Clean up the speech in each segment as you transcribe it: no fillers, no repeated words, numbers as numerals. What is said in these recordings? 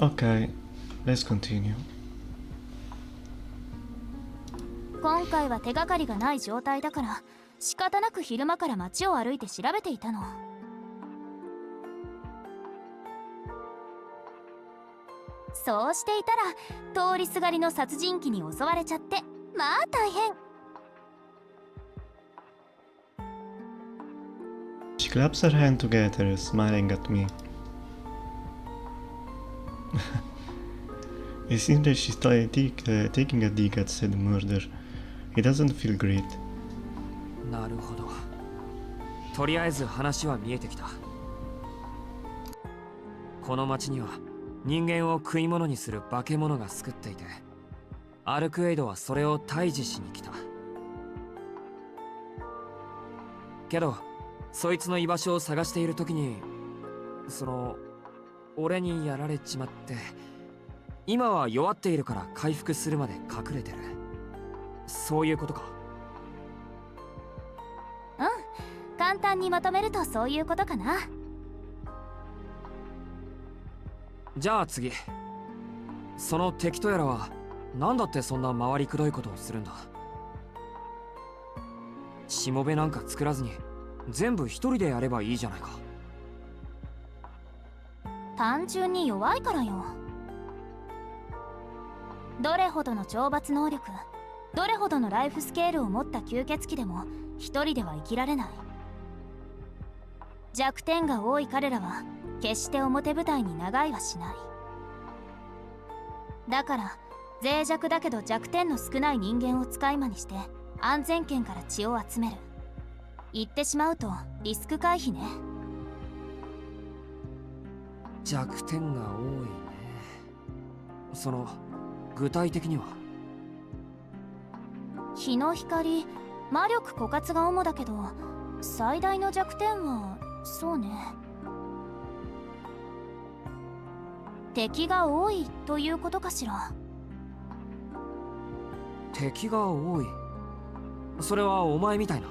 Okay, let's continue. 今回は手がかりがない状態だから仕方なく昼間から街を歩いて調べていたの。そうしていたら通りすがりの殺人鬼に襲われちゃって、まあ大変。 She claps her hands together, smiling at me. It seems that she's taking a dig at said murder. It doesn't feel great. なるほど。とりあえず話は見えてきた。この町には人間を食い物にする化け物が救っていて、アルクエイドはそれを退治しに来た。けどそいつの居場所を探している時に、俺にやられちまって、今は弱っているから回復するまで隠れてる。そういうことか。うん、簡単にまとめるとそういうことかな。じゃあ次、その敵とやらは何だってそんな回りくどいことをするんだ。しもべなんか作らずに全部一人でやればいいじゃないか。単純に弱いからよ。どれほどの懲罰能力、どれほどのライフスケールを持った吸血鬼でも一人では生きられない。弱点が多い彼らは決して表舞台に長居はしない。だから脆弱だけど弱点の少ない人間を使い魔にして安全圏から血を集める。言ってしまうとリスク回避ね。弱点が多いね。具体的には？日の光、魔力枯渇が主だけど、最大の弱点はそうね、敵が多いということかしら。敵が多い？それはお前みたいな。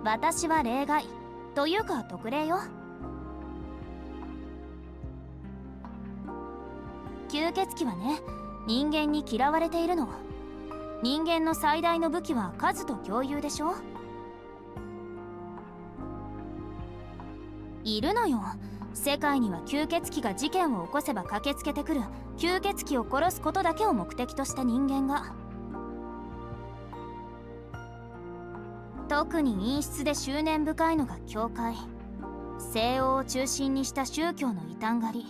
私は例外というか特例よ。吸血鬼はね、人間に嫌われているの。人間の最大の武器は数と共有でしょ。いるのよ、世界には吸血鬼が事件を起こせば駆けつけてくる吸血鬼を殺すことだけを目的とした人間が。特に陰湿で執念深いのが教会。西欧を中心にした宗教の異端狩り。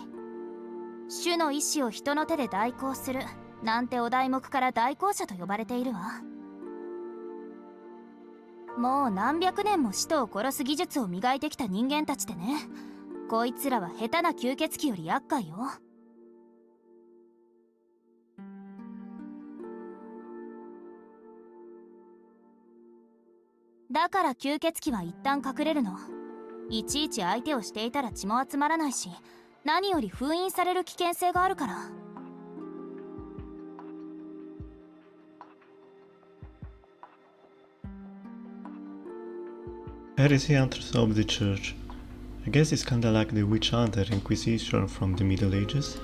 主の意志を人の手で代行するなんてお題目から代行者と呼ばれているわ。もう何百年も使徒を殺す技術を磨いてきた人間たちでね、こいつらは下手な吸血鬼より厄介よ。だから吸血鬼は一旦隠れるの。いちいち相手をしていたら血も集まらないし、何より封印される危険性があるから。Heresy hunters of the church. I guess it's kinda like the witch hunter inquisition from the Middle Ages.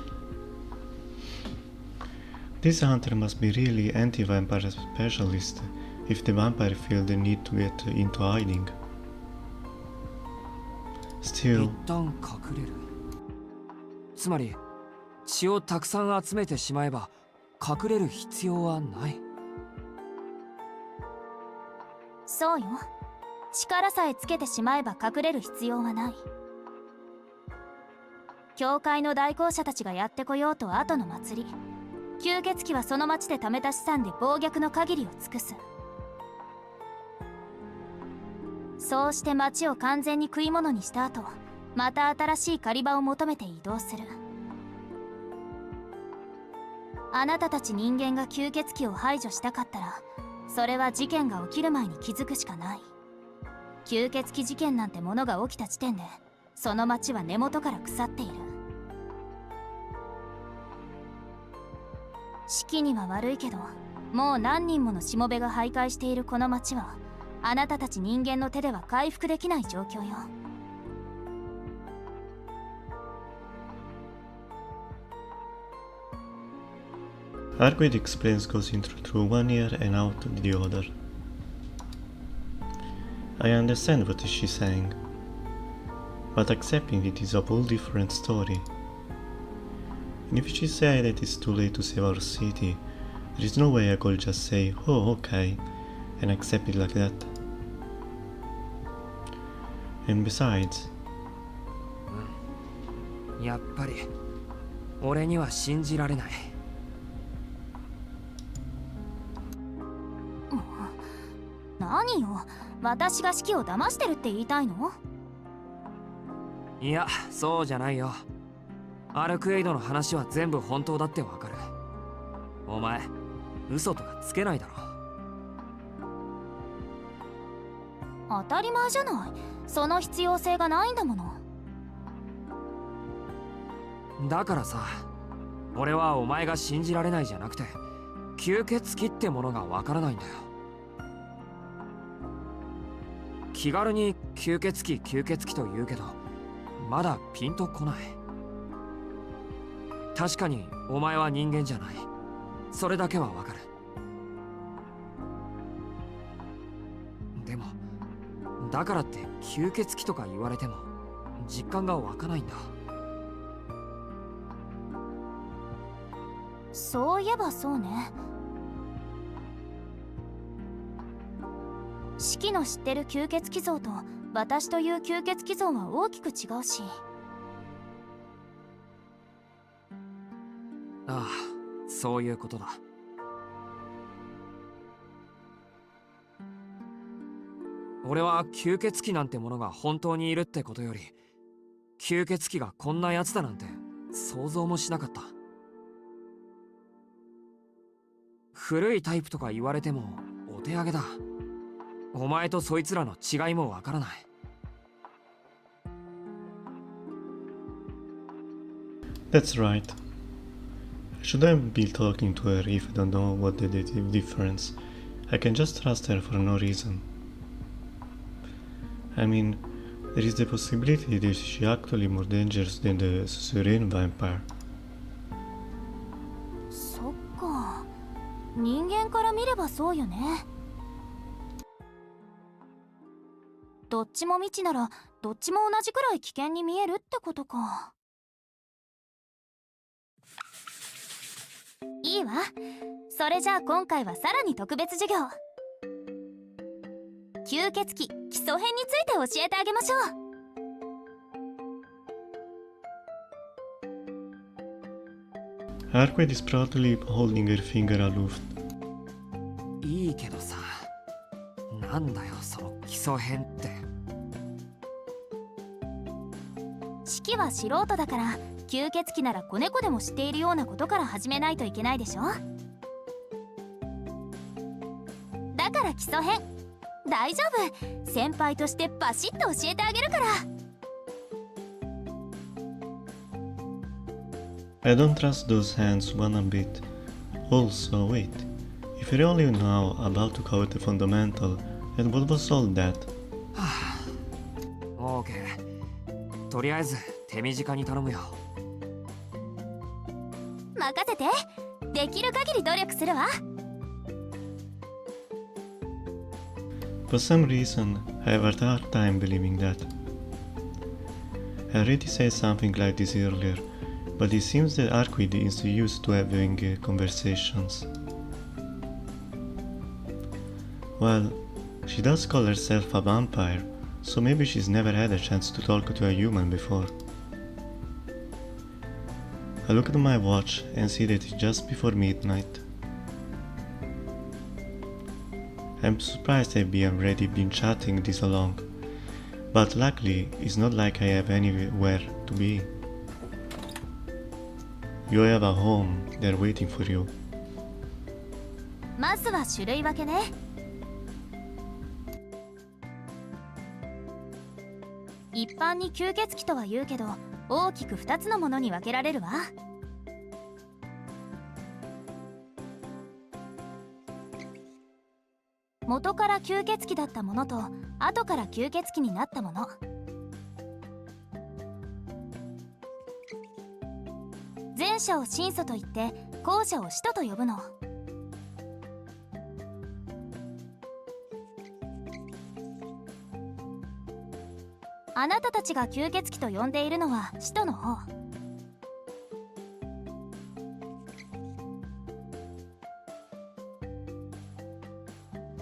This hunter must be really anti-vampire specialist if the vampire feel the need to get into hiding. 一 Still, 旦隠れる。つまり血をたくさん集めてしまえば隠れる必要はない。そうよ、力さえつけてしまえば隠れる必要はない。教会の代行者たちがやってこようと後の祭り、吸血鬼はその町で貯めた資産で暴虐の限りを尽くす。そうして町を完全に食い物にした後、また新しい狩り場を求めて移動する。あなたたち人間が吸血鬼を排除したかったら、それは事件が起きる前に気づくしかない。吸血鬼事件なんてものが起きた時点で、その町は根元から腐っている。四季には悪いけど、もう何人ものしもべが徘徊しているこの町は、あなたたち人間の手では回復できない状況よ。Arquid explains goes in through one ear and out the other. I understand what she's saying, but accepting it is a whole different story. And if she said that it's too late to save our city, there is no way I could just say, oh okay, and accept it like that. And besides, やっぱり俺には信じられない。何よ、私が指揮を騙してるって言いたいの？いや、そうじゃないよ。アルクエイドの話は全部本当だってわかる。お前、嘘とかつけないだろ。当たり前じゃない。その必要性がないんだもの。だからさ、俺はお前が信じられないじゃなくて、吸血鬼ってものがわからないんだよ。気軽に吸血鬼と言うけど、まだピンとこない。確かにお前は人間じゃない。それだけはわかる。でもだからって吸血鬼とか言われても実感が湧かないんだ。そういえばそうね。四季の知ってる吸血鬼像と私という吸血鬼像は大きく違うし。ああ、そういうことだ。俺は吸血鬼なんてものが本当にいるってことより、吸血鬼がこんなやつだなんて想像もしなかった。古いタイプとか言われてもお手上げだ。お前とそいつらの違いもわからない。that's right. I shouldn't be talking to her if I don't know what the difference. I can just trust her for no reason. I mean, there is the possibility that she's actually more dangerous than the Syrian vampire. そっか、人間から見ればそうよね。どっちも未知ならどっちも同じくらい危険に見えるってことか。いいわ。それじゃあ今回はさらに特別授業。吸血鬼基礎編について教えてあげましょう。Arquid is proudly holding her finger aloof. いいけどさ、なんだよその基礎編って。指揮は素人だから吸血鬼なら子猫でも知っているようなことから始めないといけないでしょ。だから基礎編大丈夫、先輩としてバシッと教えてあげるから。I don't trust those hands one bit. Also, wait. If you only know about to code the fundamental, then what was all that? はあ、オーケー。とりあえず手短に頼むよ。任せて。できる限り努力するわ。For some reason, I have a hard time believing that. I already said something like this earlier, but it seems that Arquid is used to having conversations. Well, she does call herself a vampire, so maybe she's never had a chance to talk to a human before. I look at my watch and see that it's just before midnight. I'm surprised I've already been chatting this long, but luckily it's not like I have anywhere to be. You have a home there waiting for you. まずは種類分けね。一般に吸血鬼とは言うけど大きく2つのものに分けられるわ。元から吸血鬼だったものと後から吸血鬼になったもの。前者を神祖と言って後者を使徒と呼ぶの。あなたたちが吸血鬼と呼んでいるのは使徒の方。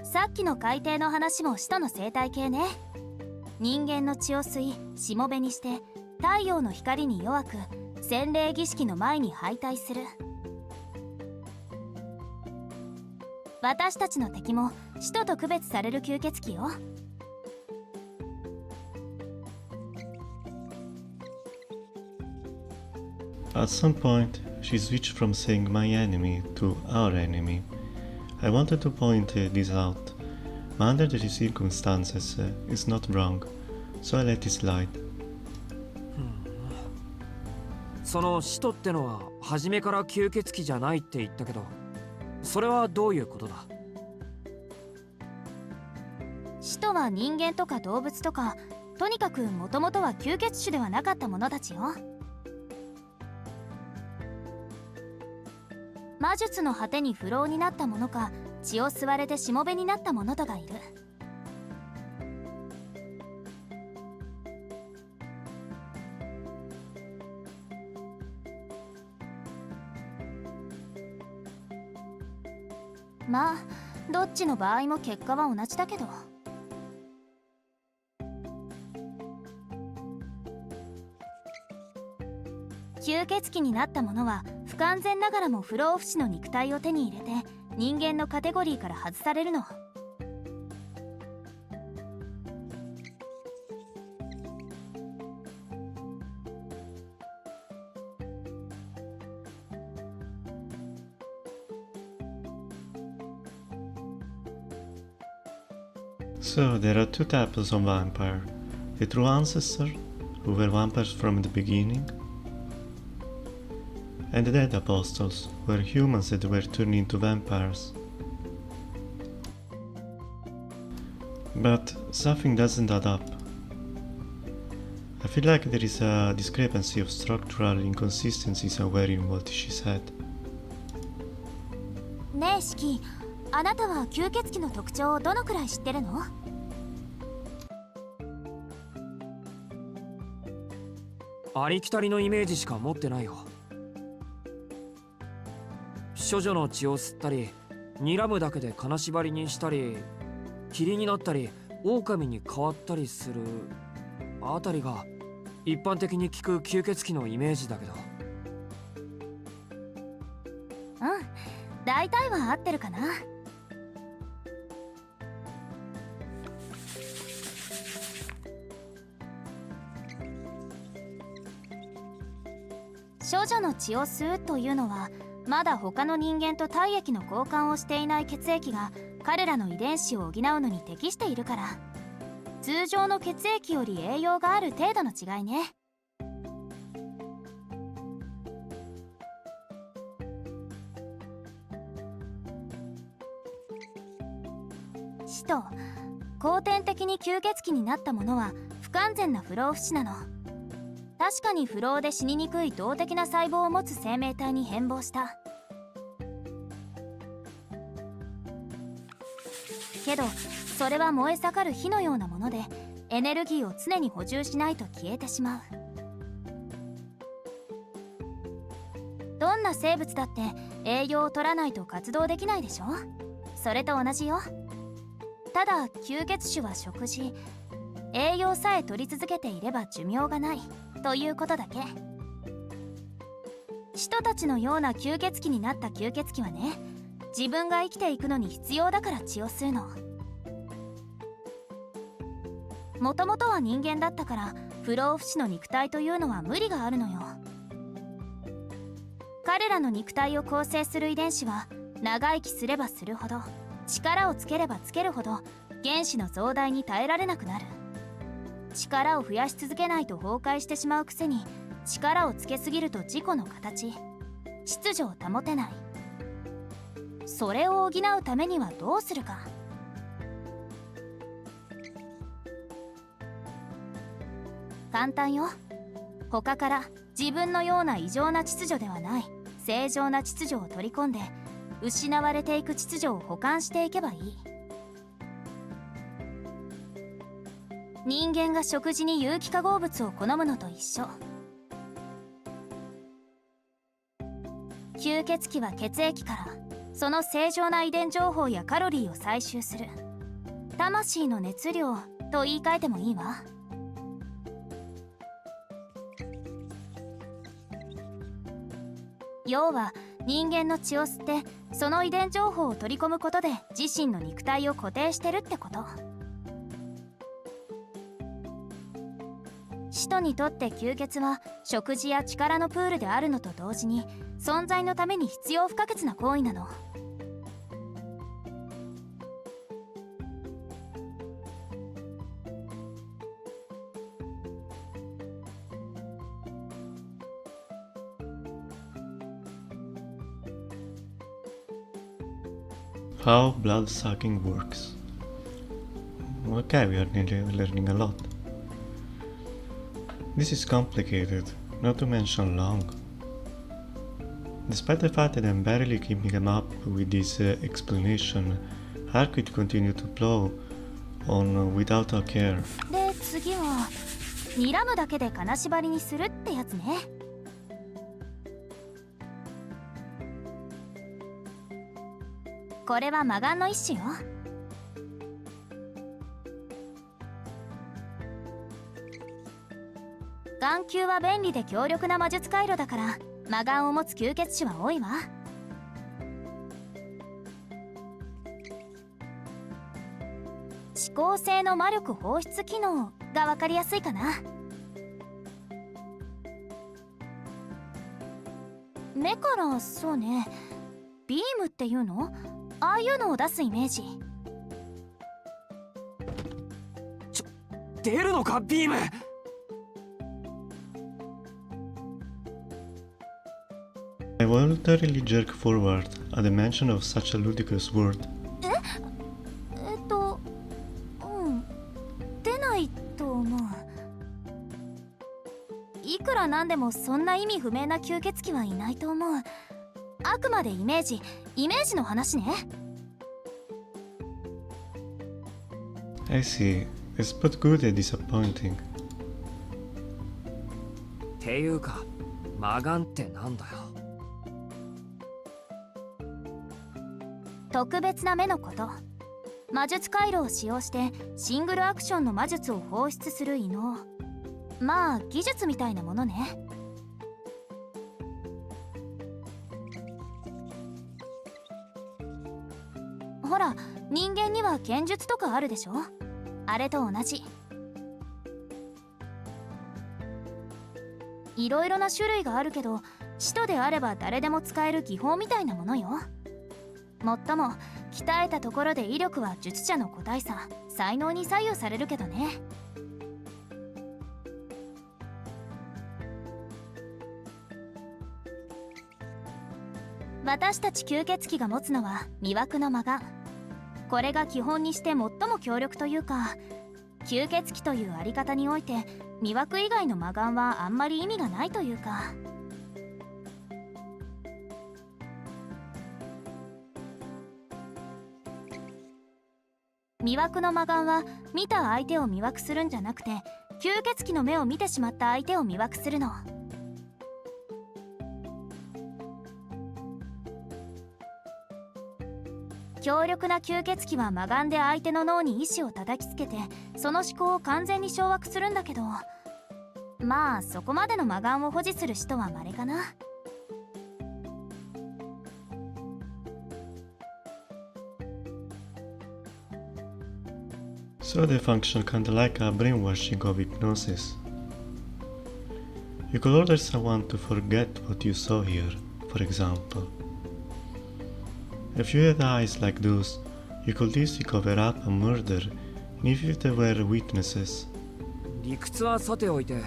さっきの海底の話も使徒の生態系ね。人間の血を吸いしもべにして太陽の光に弱く洗礼儀式の前に敗退する。私たちの敵も使徒と区別される吸血鬼よ。At some point, she switched from saying my enemy to our enemy. I wanted to point this out, but under the circumstances, it's not wrong, so I let it slide. その使徒ってのは初めから吸血鬼じゃないって言ったけど、それはどういうことだ？使徒は人間とか動物とか、とにかくもともとは吸血種ではなかった者たちよ。魔術の果てに不老になった者か、血を吸われてしもべになった者とがいる。まあどっちの場合も結果は同じだけど。吸血鬼になった者は不完全ながらも不老不死の肉体を手に入れて人間のカテゴリーから外されるの。So there are two types of vampire. The true ancestor, who were vampires from the beginning, and the dead apostles, who were humans that were turned into vampires. But something doesn't add up. I feel like there is a discrepancy of structural inconsistencies somewhere in what she said. ねえシキ、あなたは吸血鬼の特徴をどのくらい知ってるの？ありきたりのイメージしか持ってないよ。処女の血を吸ったり、睨むだけで金縛りにしたり、霧になったり、狼に変わったりするあたりが一般的に聞く吸血鬼のイメージだけど。大体は合ってるかな。処女の血を吸うというのは、まだ他の人間と体液の交換をしていない血液が彼らの遺伝子を補うのに適しているから。通常の血液より栄養がある程度の違いね。使徒、後天的に吸血鬼になった者は不完全な不老不死なの。確かに不老で死ににくい動的な細胞を持つ生命体に変貌した。けどそれは燃え盛る火のようなもので、エネルギーを常に補充しないと消えてしまう。どんな生物だって栄養を取らないと活動できないでしょ。それと同じよ。ただ吸血種は食事、栄養さえ取り続けていれば寿命がないということだけ。使徒たちのような吸血鬼になった吸血鬼はね、自分が生きていくのに必要だから血を吸うの。もともとは人間だったから不老不死の肉体というのは無理があるのよ。彼らの肉体を構成する遺伝子は長生きすればするほど、力をつければつけるほど原子の増大に耐えられなくなる。力を増やし続けないと崩壊してしまうくせに、力をつけすぎると自己の形、秩序を保てない。それを補うためにはどうするか。簡単よ。他から自分のような異常な秩序ではない正常な秩序を取り込んで失われていく秩序を補完していけばいい。人間が食事に有機化合物を好むのと一緒。吸血鬼は血液からその正常な遺伝情報やカロリーを採集する。魂の熱量と言い換えてもいいわ。要は人間の血を吸ってその遺伝情報を取り込むことで自身の肉体を固定してるってこと。使徒にとって吸血は食事や力のプールであるのと同時に存在のために必要不可欠な行為なの。How blood sucking works. Okay, we are learning a lot. This is complicated, not to mention long. Despite the fact that I'm barely keeping up with this explanation, I could continue to plow on without a care. で、次は睨むだけで金縛りにするってやつね。これは魔眼の一種よ。眼球は便利で強力な魔術回路だから魔眼を持つ吸血種は多いわ。指向性の魔力放出機能が分かりやすいかな。目からそうね、ビームっていうの？ああいうのを出すイメージ。出るのかビーム。I voluntarily jerk forward at the mention of such a ludicrous word. 出ないと思う。いくらなんでもそんな意味不明な吸血鬼はいないと思う。あくまでイメージの話ね。I see. It's both good and disappointing. っていうか魔眼ってなんだよ。特別な目のこと。魔術回路を使用してシングルアクションの魔術を放出する異能。まあ技術みたいなものね。ほら人間には剣術とかあるでしょ。あれと同じ。いろいろな種類があるけど使徒であれば誰でも使える技法みたいなものよ。もっとも鍛えたところで威力は術者の個体差、才能に左右されるけどね。私たち吸血鬼が持つのは魅惑の魔眼。これが基本にして最も強力というか、吸血鬼というあり方において魅惑以外の魔眼はあんまり意味がないというか。魅惑の魔眼は見た相手を魅惑するんじゃなくて吸血鬼の目を見てしまった相手を魅惑するの。強力な吸血鬼は魔眼で相手の脳に意志を叩きつけてその思考を完全に掌握するんだけど、まあそこまでの魔眼を保持する人は稀かな。So they function kinda like a brainwashing of hypnosis. You could order someone to forget what you saw here, for example. If you had eyes like those, you could easily cover up a murder, even if there were witnesses. 理屈はさておいて、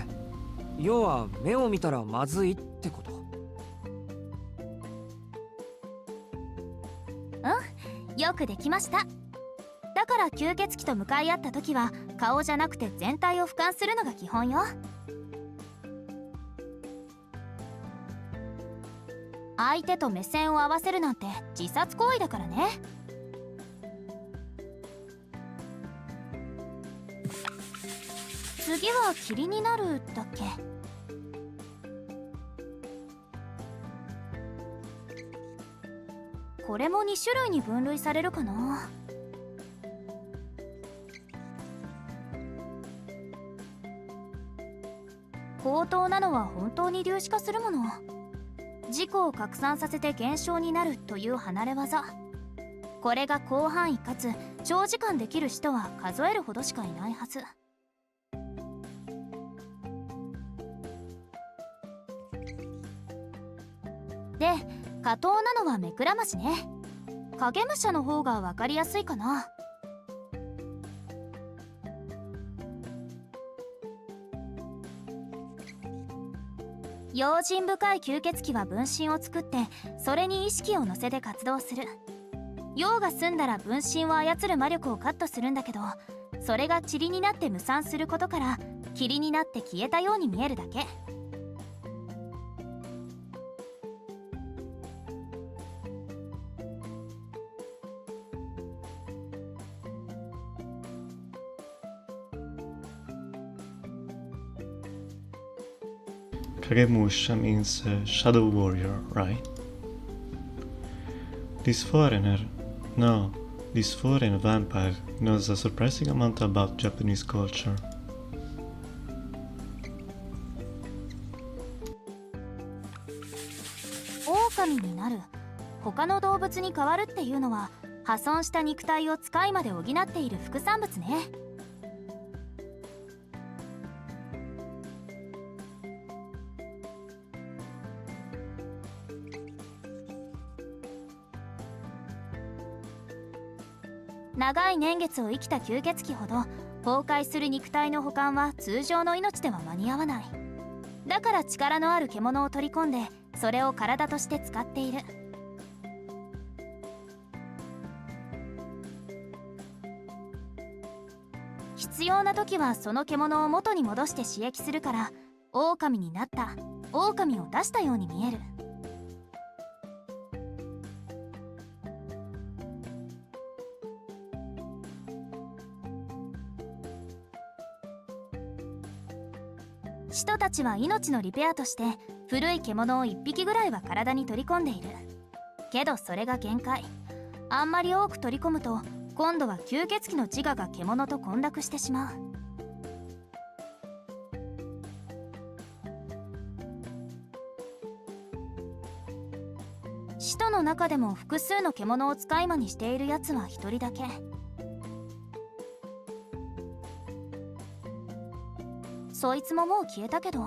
要は目を見たらまずいってこと。うん、よくできました。だから吸血鬼と向かい合った時は顔じゃなくて全体を俯瞰するのが基本よ。相手と目線を合わせるなんて自殺行為だからね。次は霧になるだっけ。これも2種類に分類されるかな。高等なのは本当に粒子化するもの。自己を拡散させて減少になるという離れ技。これが広範囲かつ長時間できる人は数えるほどしかいないはず。で、下等なのは目くらましね。影武者の方が分かりやすいかな。用心深い吸血鬼は分身を作ってそれに意識を乗せて活動する。用が済んだら分身を操る魔力をカットするんだけど、それが塵になって無散することから霧になって消えたように見えるだけ。Kagemusha means shadow warrior, right? This foreigner, no, this foreign vampire knows a surprising amount about Japanese culture. 狼になる、他の動物に変わるっていうのは破損した肉体を使いまで補っている副産物ね。長い年月を生きた吸血鬼ほど崩壊する肉体の保管は通常の命では間に合わない。だから力のある獣を取り込んでそれを体として使っている。必要な時はその獣を元に戻して刺激するから、狼になった、狼を出したように見える。人たちは命のリペアとして古い獣を1匹ぐらいは体に取り込んでいる。けどそれが限界。あんまり多く取り込むと今度は吸血鬼の自我が獣と混濁してしまう。使徒の中でも複数の獣を使い魔にしているやつは1人だけ。そいつももう消えたけど。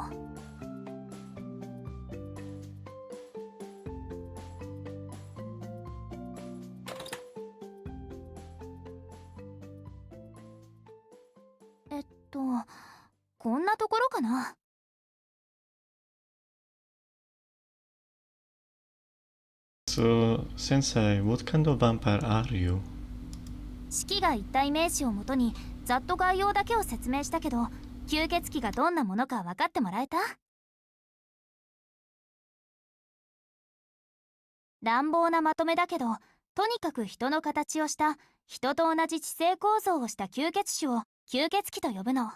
こんなところかな。So, Sensei, what kind of vampire are you? 式が言ったイメージをもとにざっと概要だけを説明したけど、吸血鬼がどんなものか分かってもらえた？乱暴なまとめだけど、とにかく人の形をした人と同じ地勢構造をした吸血種を吸血鬼と呼ぶの。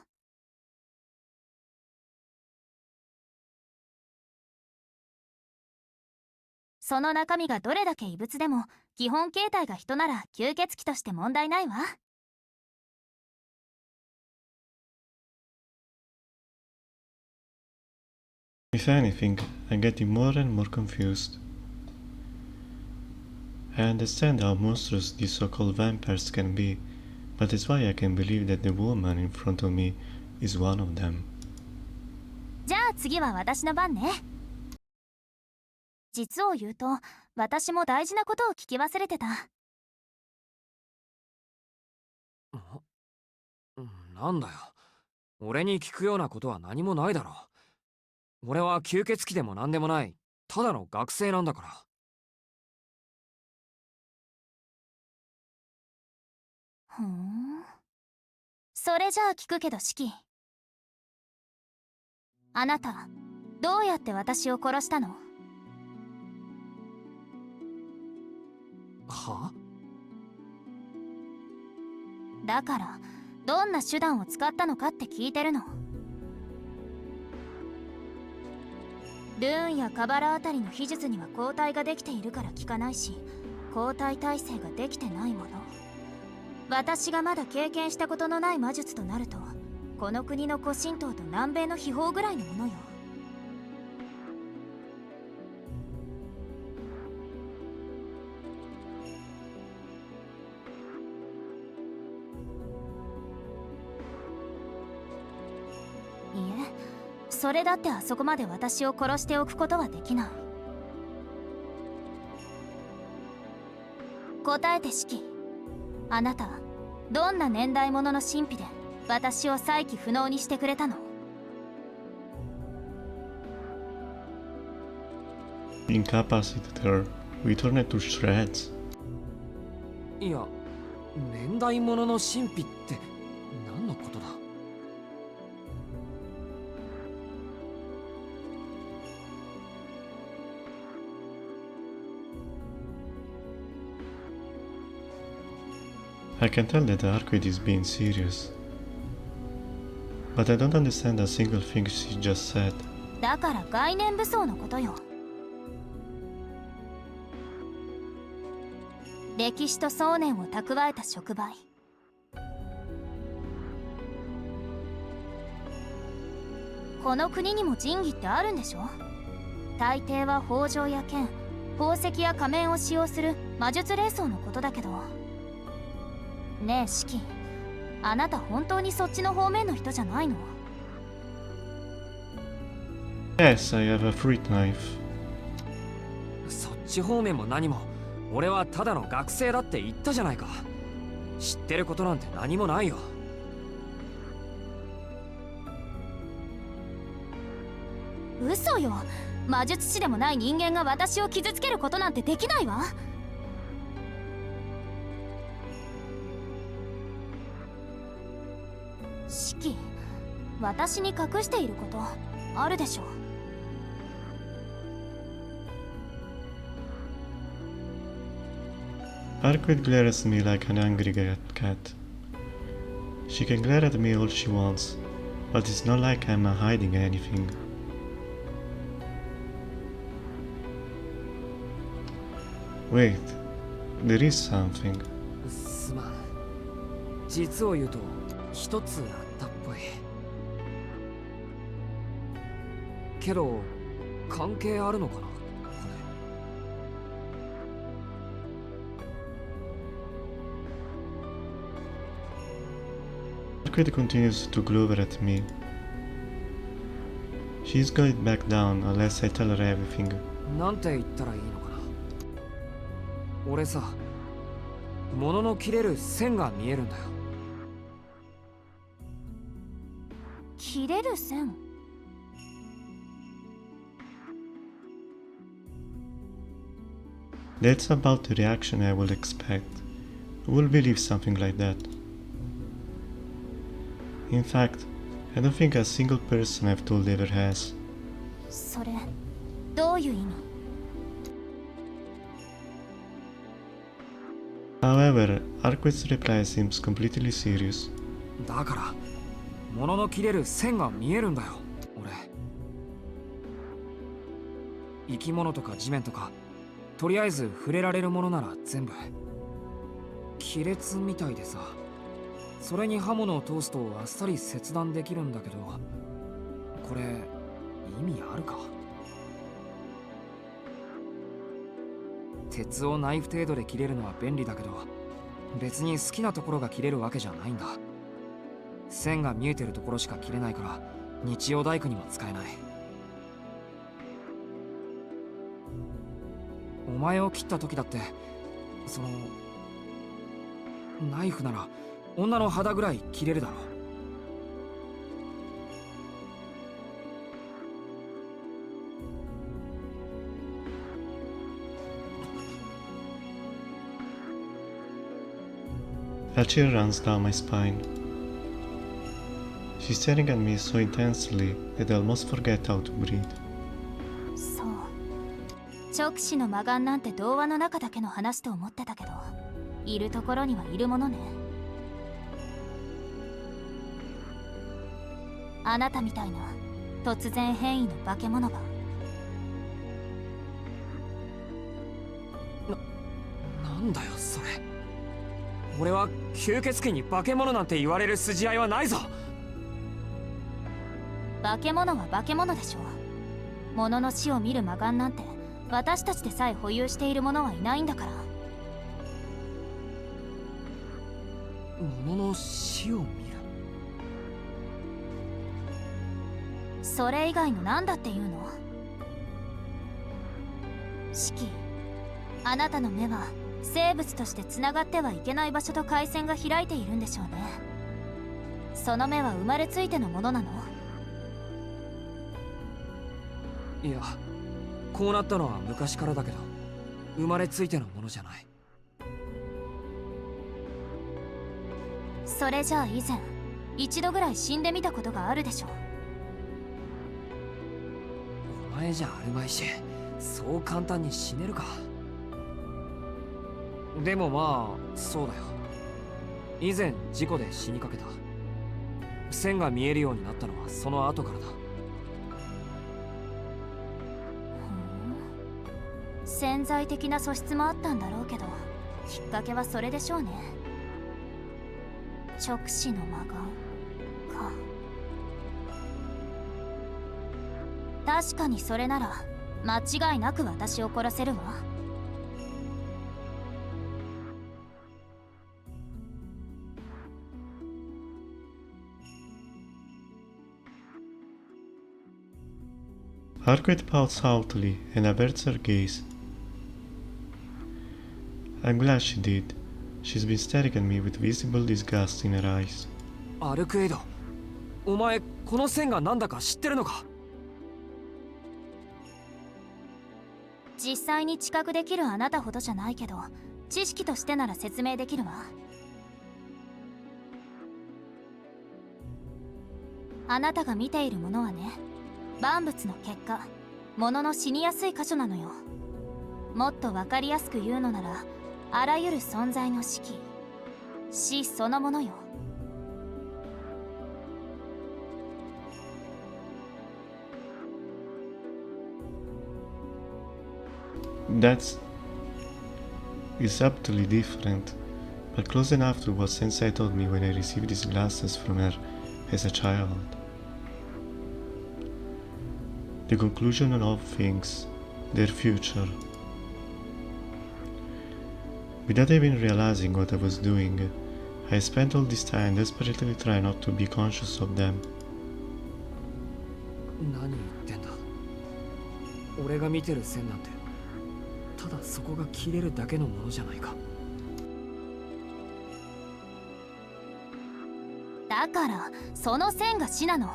その中身がどれだけ異物でも基本形態が人なら吸血鬼として問題ないわ。If anything, I'm getting more and more confused. I understand how monstrous these so-called vampires can be, but that's why I can believe that the woman in front of me is one of them. じゃあ次は私の番ね。実を言うと、私も大事なことを聞き忘れてた。なんだよ。俺に聞くようなことは何もないだろう。俺は吸血鬼でも何でもない。ただの学生なんだから。ふん。それじゃあ聞くけどシキ。あなた、どうやって私を殺したの？は？だからどんな手段を使ったのかって聞いてるの。ルーンやカバラあたりの秘術には交代ができているから聞かないし、交代体制ができてないもの、私がまだ経験したことのない魔術となると、この国の古神道と南米の秘宝ぐらいのものよ。いえ、それだってあそこまで私を殺しておくことはできない。答えてシキ、あなたどんな年代物の神秘で私を再起不能にしてくれたの？ Incapacitated her. We turn it to shreds. いや、年代物の神秘って何のことだ？I can tell that the Arquid is being serious. But I don't understand a single thing she just said. だから概念武装のことよ。歴史と想念を蓄えた触媒。この国にも神器ってあるんでしょ？大抵は宝条や剣、宝石や仮面を使用する魔術霊装のことだけど。ねえシキ、あなた本当にそっちの方面の人じゃないの？ Yes, I have a fruit knife. そっち方面も何も、俺はただの学生だって言ったじゃないか。知ってることなんて何もないよ。嘘よ。魔術師でもない人間が私を傷つけることなんてできないわ。シキ、私に隠していることあるでしょ？ Arquid glares at me like an angry cat. She can glare at me all she wants, but it's not like I'm hiding anything. Wait, there is something. すまん。実を言うと一つあったっぽい。けど関係あるのかな、これ。Arquid continues to glower at me. She's going back down unless I tell her everything. なんて言ったらいいのかな。俺さ、物の切れる線が見えるんだよ。切れる線？That's about the reaction I would expect. Who will believe something like that? In fact, I don't think a single person I've told ever has. それどういう意味？ However, Arquid's reply seems completely serious. だから物の切れる線が見えるんだよ、俺。生き物とか地面とか、とりあえず触れられるものなら全部亀裂みたいでさ、それに刃物を通すとあっさり切断できるんだけど、これ意味あるか？鉄をナイフ程度で切れるのは便利だけど、別に好きなところが切れるわけじゃないんだ。線が見えてるところしか切れないから、日曜大工にも使えない。お前を切った時だって、そのナイフなら女の肌ぐらい切れるだろう。A chill runs down my spine. She's staring at me so intensely that I almost forget how to breathe. そう。直視の魔眼なんて童話の中だけの話と思ってたけど、いるところにはいるものね。あなたみたいな突然変異の化け物が。なんだよそれ。俺は吸血鬼に化け物なんて言われる筋合いはないぞ。化け物は化け物でしょ。物の死を見る魔眼なんて私たちでさえ保有している者はいないんだから。物の死を見る。それ以外の何だっていうの？シキ、あなたの目は生物としてつながってはいけない場所と回線が開いているんでしょうね。その目は生まれついてのものなの？いや、こうなったのは昔からだけど、生まれついてのものじゃない。それじゃあ以前一度ぐらい死んでみたことがあるでしょ。お前じゃあるまいし、そう簡単に死ねるか。でもまあそうだよ。以前事故で死にかけた。線が見えるようになったのはその後からだ。潜在的な素質もあったんだろうけど、きっかけはそれでしょうね。直視の魔眼か。確かにそれなら間違いなく私を殺せるわ。Arquette pouts haughtily and averts her gaze. I'm glad she did. She's been staring at me with visible disgust in her eyes. アルクエイド、お前この線が何だか知ってるのか？実際に知覚できるあなたほどじゃないけど、知識としてなら説明できるわ。あなたが見ているものはね、万物の結果、物の死にやすい箇所なのよ。もっと分かりやすく言うのなら、あらゆる存在の死期、死そのものよ。That's subtly different, but close enough to what Sensei told me when I received these glasses from her as a child. The conclusion of things, their future. Without even realizing what I was doing, I spent all this time desperately trying not to be conscious of them. 何言ってんだ。俺が見てる線なんてただそこが切れるだけのものじゃないか。だからその線が死なの。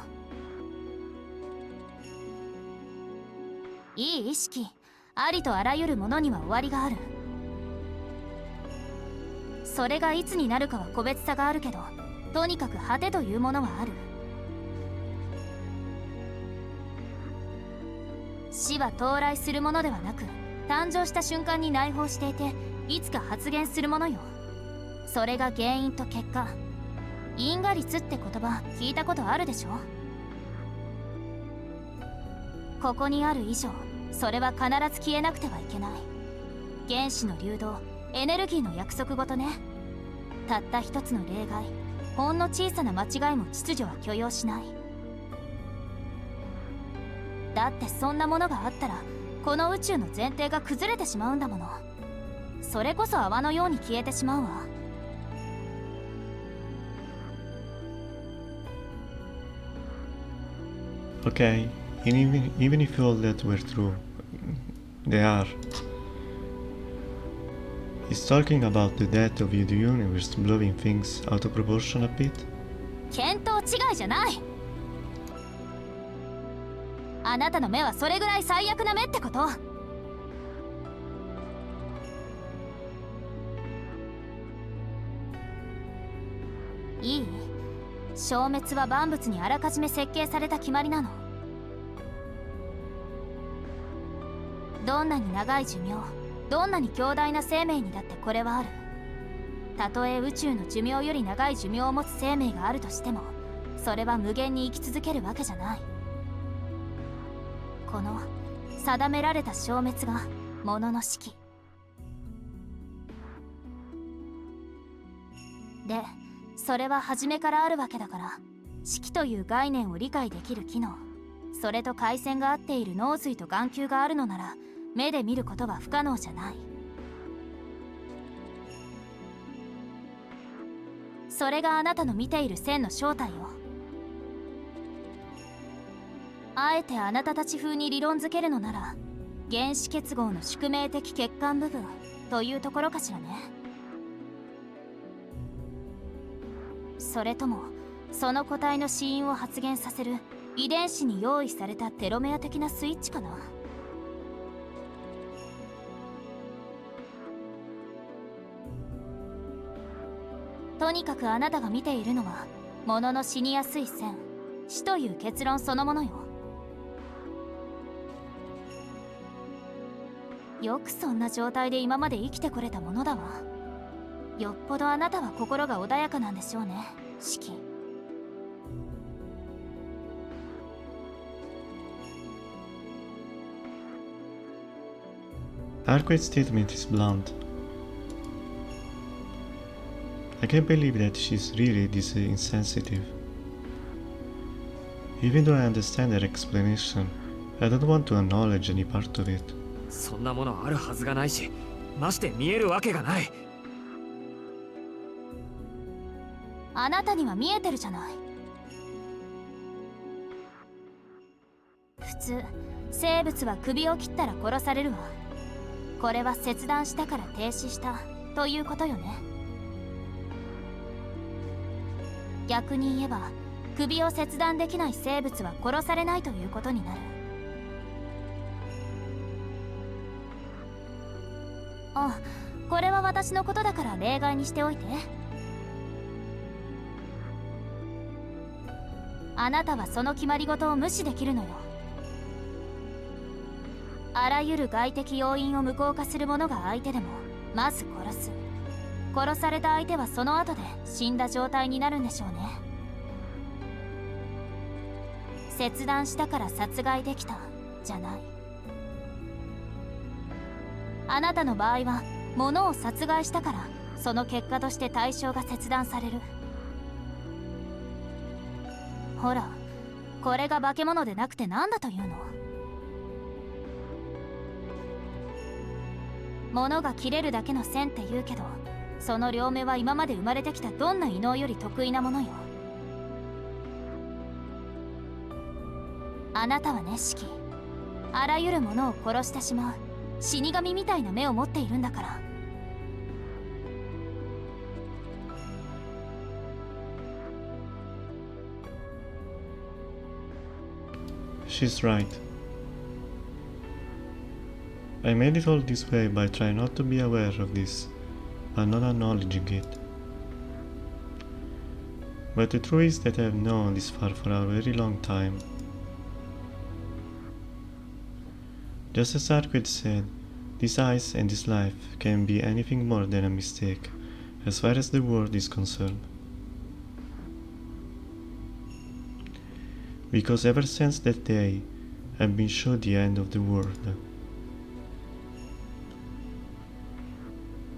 いい意識、ありとあらゆるものには終わりがある。それがいつになるかは個別差があるけど、とにかく果てというものはある。死は到来するものではなく、誕生した瞬間に内包していて、いつか発現するものよ。それが原因と結果。因果律って言葉聞いたことあるでしょ？ここにある以上、それは必ず消えなくてはいけない。原子の流動、エネルギーの約束ごとね。たった一つの例外、ほんの小さな間違いも秩序は許容しない。だってそんなものがあったら、この宇宙の前提が崩れてしまうんだもの。それこそ泡のように消えてしまうわ。Okay, and even if all that were true, they are. He's talking about the death of the universe blowing things out of proportion a bit. 見当違いじゃない。あなたの目はそれぐらい最悪な目ってこと。いい？消滅は万物にあらかじめ設計された決まりなの。どんなに長い寿命、どんなに強大な生命にだってこれはある。たとえ宇宙の寿命より長い寿命を持つ生命があるとしても、それは無限に生き続けるわけじゃない。この定められた消滅がものの式で、それは初めからあるわけだから、式という概念を理解できる機能、それと回線が合っている脳髄と眼球があるのなら、目で見ることは不可能じゃない。それがあなたの見ている線の正体よ。あえてあなたたち風に理論づけるのなら、原子結合の宿命的欠陥部分というところかしらね。それともその個体の死因を発現させる遺伝子に用意されたテロメア的なスイッチかな。とにかくあなたが見ているのは、ものの死にやすい線、死という結論そのものよ。よくそんな状態で今まで生きてこれたものだわ。よっぽどあなたは心が穏やかなんでしょうね、シキ。Arquette's statement is blunt. I can't believe that she's really this insensitive. Even though I understand her explanation, I don't want to acknowledge any part of it. そんなものあるはずがないし、まして見えるわけがない。あなたには見えてるじゃない。普通生物は首を切ったら殺されるわ。これは切断したから停止したということよね。逆に言えば、首を切断できない生物は殺されないということになる。あ、これは私のことだから例外にしておいて。あなたはその決まり事を無視できるのよ。あらゆる外的要因を無効化する者が相手でも、まず殺す。殺された相手はその後で死んだ状態になるんでしょうね。切断したから殺害できたじゃない。あなたの場合は物を殺害したから、その結果として対象が切断される。ほら、これが化け物でなくて何だというの。物が切れるだけの線って言うけど、その両目は今まで生まれてきたどんな異能より得意なものよ。あなたはね、シキ、あらゆるものを殺してしまう死神みたいな目を持っているんだから。She's right. I made it all this way by trying not to be aware of this, but not acknowledging it. But the truth is that I have known this far for a very long time. Just as Arquette said, this eyes and this life can be anything more than a mistake, as far as the world is concerned. Because ever since that day, I've been shown the end of the world.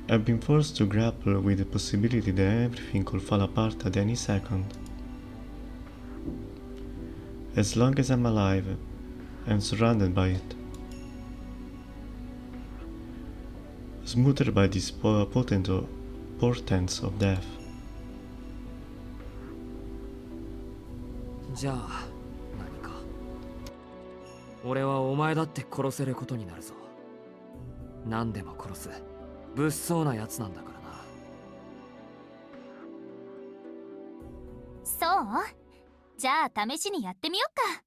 I've been forced to grapple with the possibility that everything could fall apart at any second. As long as I'm alive, I'm surrounded by it. Smothered by these potent portents of death. じゃあ何か。俺はお前だって殺せることになるぞ。何でも殺す物騒なやつなんだからな。そう？じゃあ試しにやってみよっか。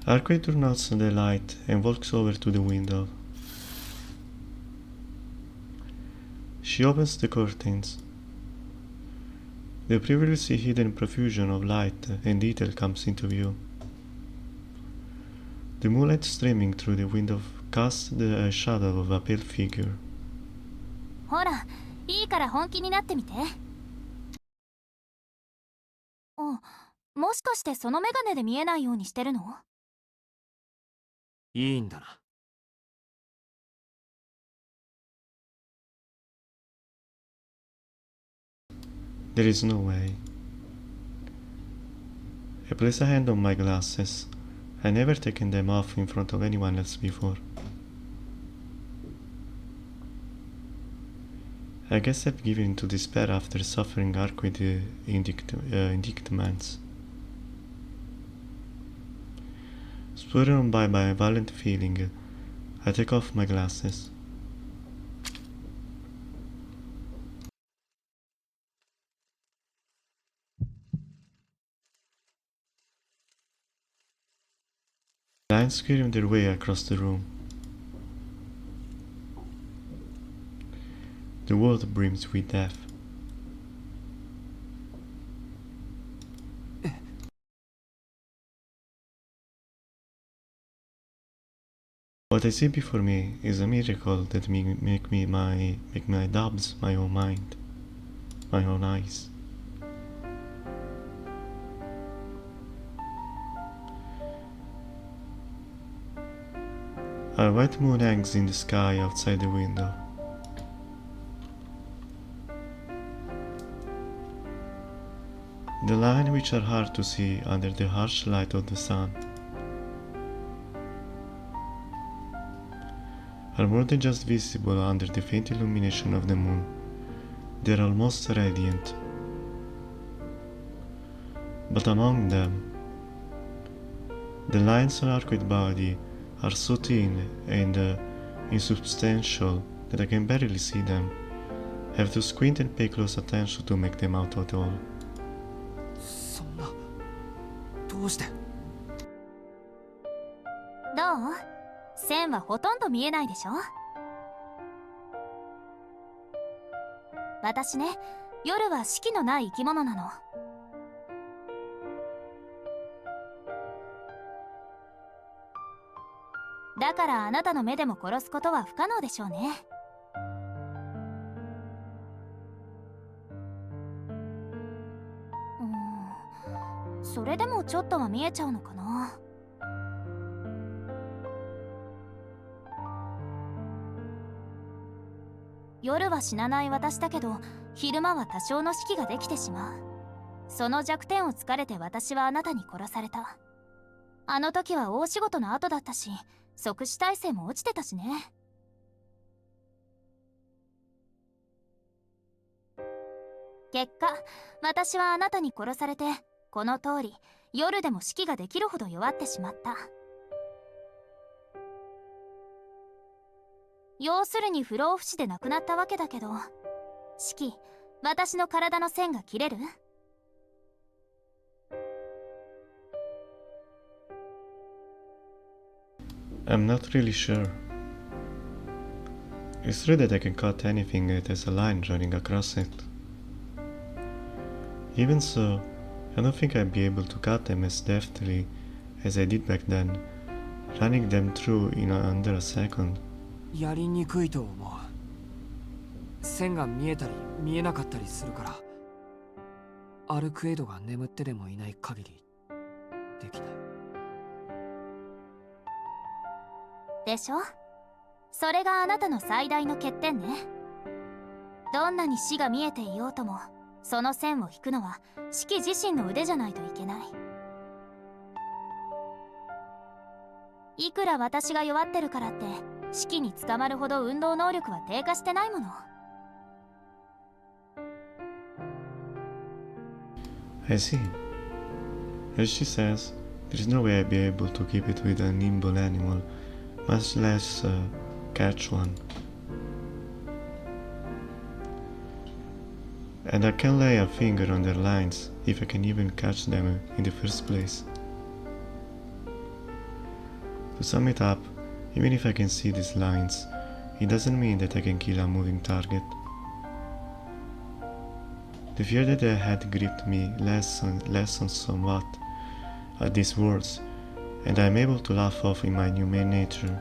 Arquette turns on the light and walks over to the window. She opens the curtains. The previously hidden profusion of light and detail comes into view. The moonlight streaming through the window casts the shadow of a pale figure. ほら、いいから本気になってみて。もしかしてそのメガネで見えないようにしてるの？いいんだな。There is no way. I place a hand on my glasses. I never taken them off in front of anyone else before. I guess I've given in to despair after suffering awkward indictments. Spurred on by my violent feeling, I take off my glasses. Lines scream their way across the room. The world brims with death. What I see before me is a miracle that make my doubts my own mind, my own eyes. A white moon hangs in the sky outside the window. The lines which are hard to see under the harsh light of the sun are more than just visible under the faint illumination of the moon. They are almost radiant. But among them, the lines on arcuate body are so thin and insubstantial that I can barely see them. I have to squint and pay close attention to make them out at all. そんな、どうして？どう？線はほとんど見えないでしょ？私ね、夜は四季のない生き物なの。だからあなたの目でも殺すことは不可能でしょうね。それでもちょっとは見えちゃうのかな。夜は死なない私だけど、昼間は多少の死期ができてしまう。その弱点を突かれて私はあなたに殺された。あの時は大仕事の後だったし、即死体制も落ちてたしね。結果、私はあなたに殺されて、この通り夜でも死期ができるほど弱ってしまった。要するに不老不死で亡くなったわけだけど、死期、私の体の線が切れる？I'm not really sure. It's true that I can cut anything that has a line running across it. Even so, I don't think I'd be able to cut them as deftly as I did back then, running them through in under a second. やりにくいと思う。線が見えたり見えなかったりするから、アルクエドが眠ってでもいない限りできない。でしょ？それがあなたの最大の欠点ね。どんなに死が見えていようとも、その線を引くのは死期自身の腕じゃないといけない。いくら私が弱ってるからって死期に捕まるほど運動能力は低下してないもの。I see. As she says, there's no way I'd be able to keep it with a nimble animal, much less catch one. And I can lay a finger on their lines if I can even catch them in the first place. To sum it up, even if I can see these lines, it doesn't mean that I can kill a moving target. The fear that I had gripped me lessened somewhat at these words, and I am able to laugh off in my humane nature.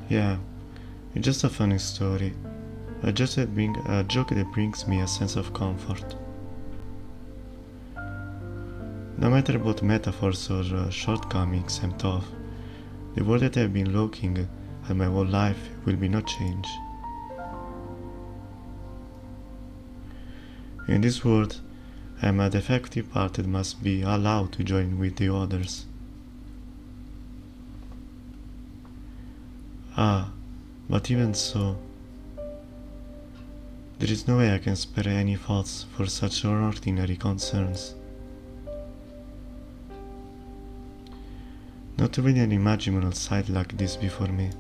Yeah, it's just a funny story. A joke that brings me a sense of comfort. No matter what metaphors or shortcomings I'm of, the world that I've been looking at my whole life will be no change. In this world, I am a defective part that must be allowed to join with the others. Ah, but even so, there is no way I can spare any thoughts for such ordinary concerns. Not really an imaginable sight like this before me.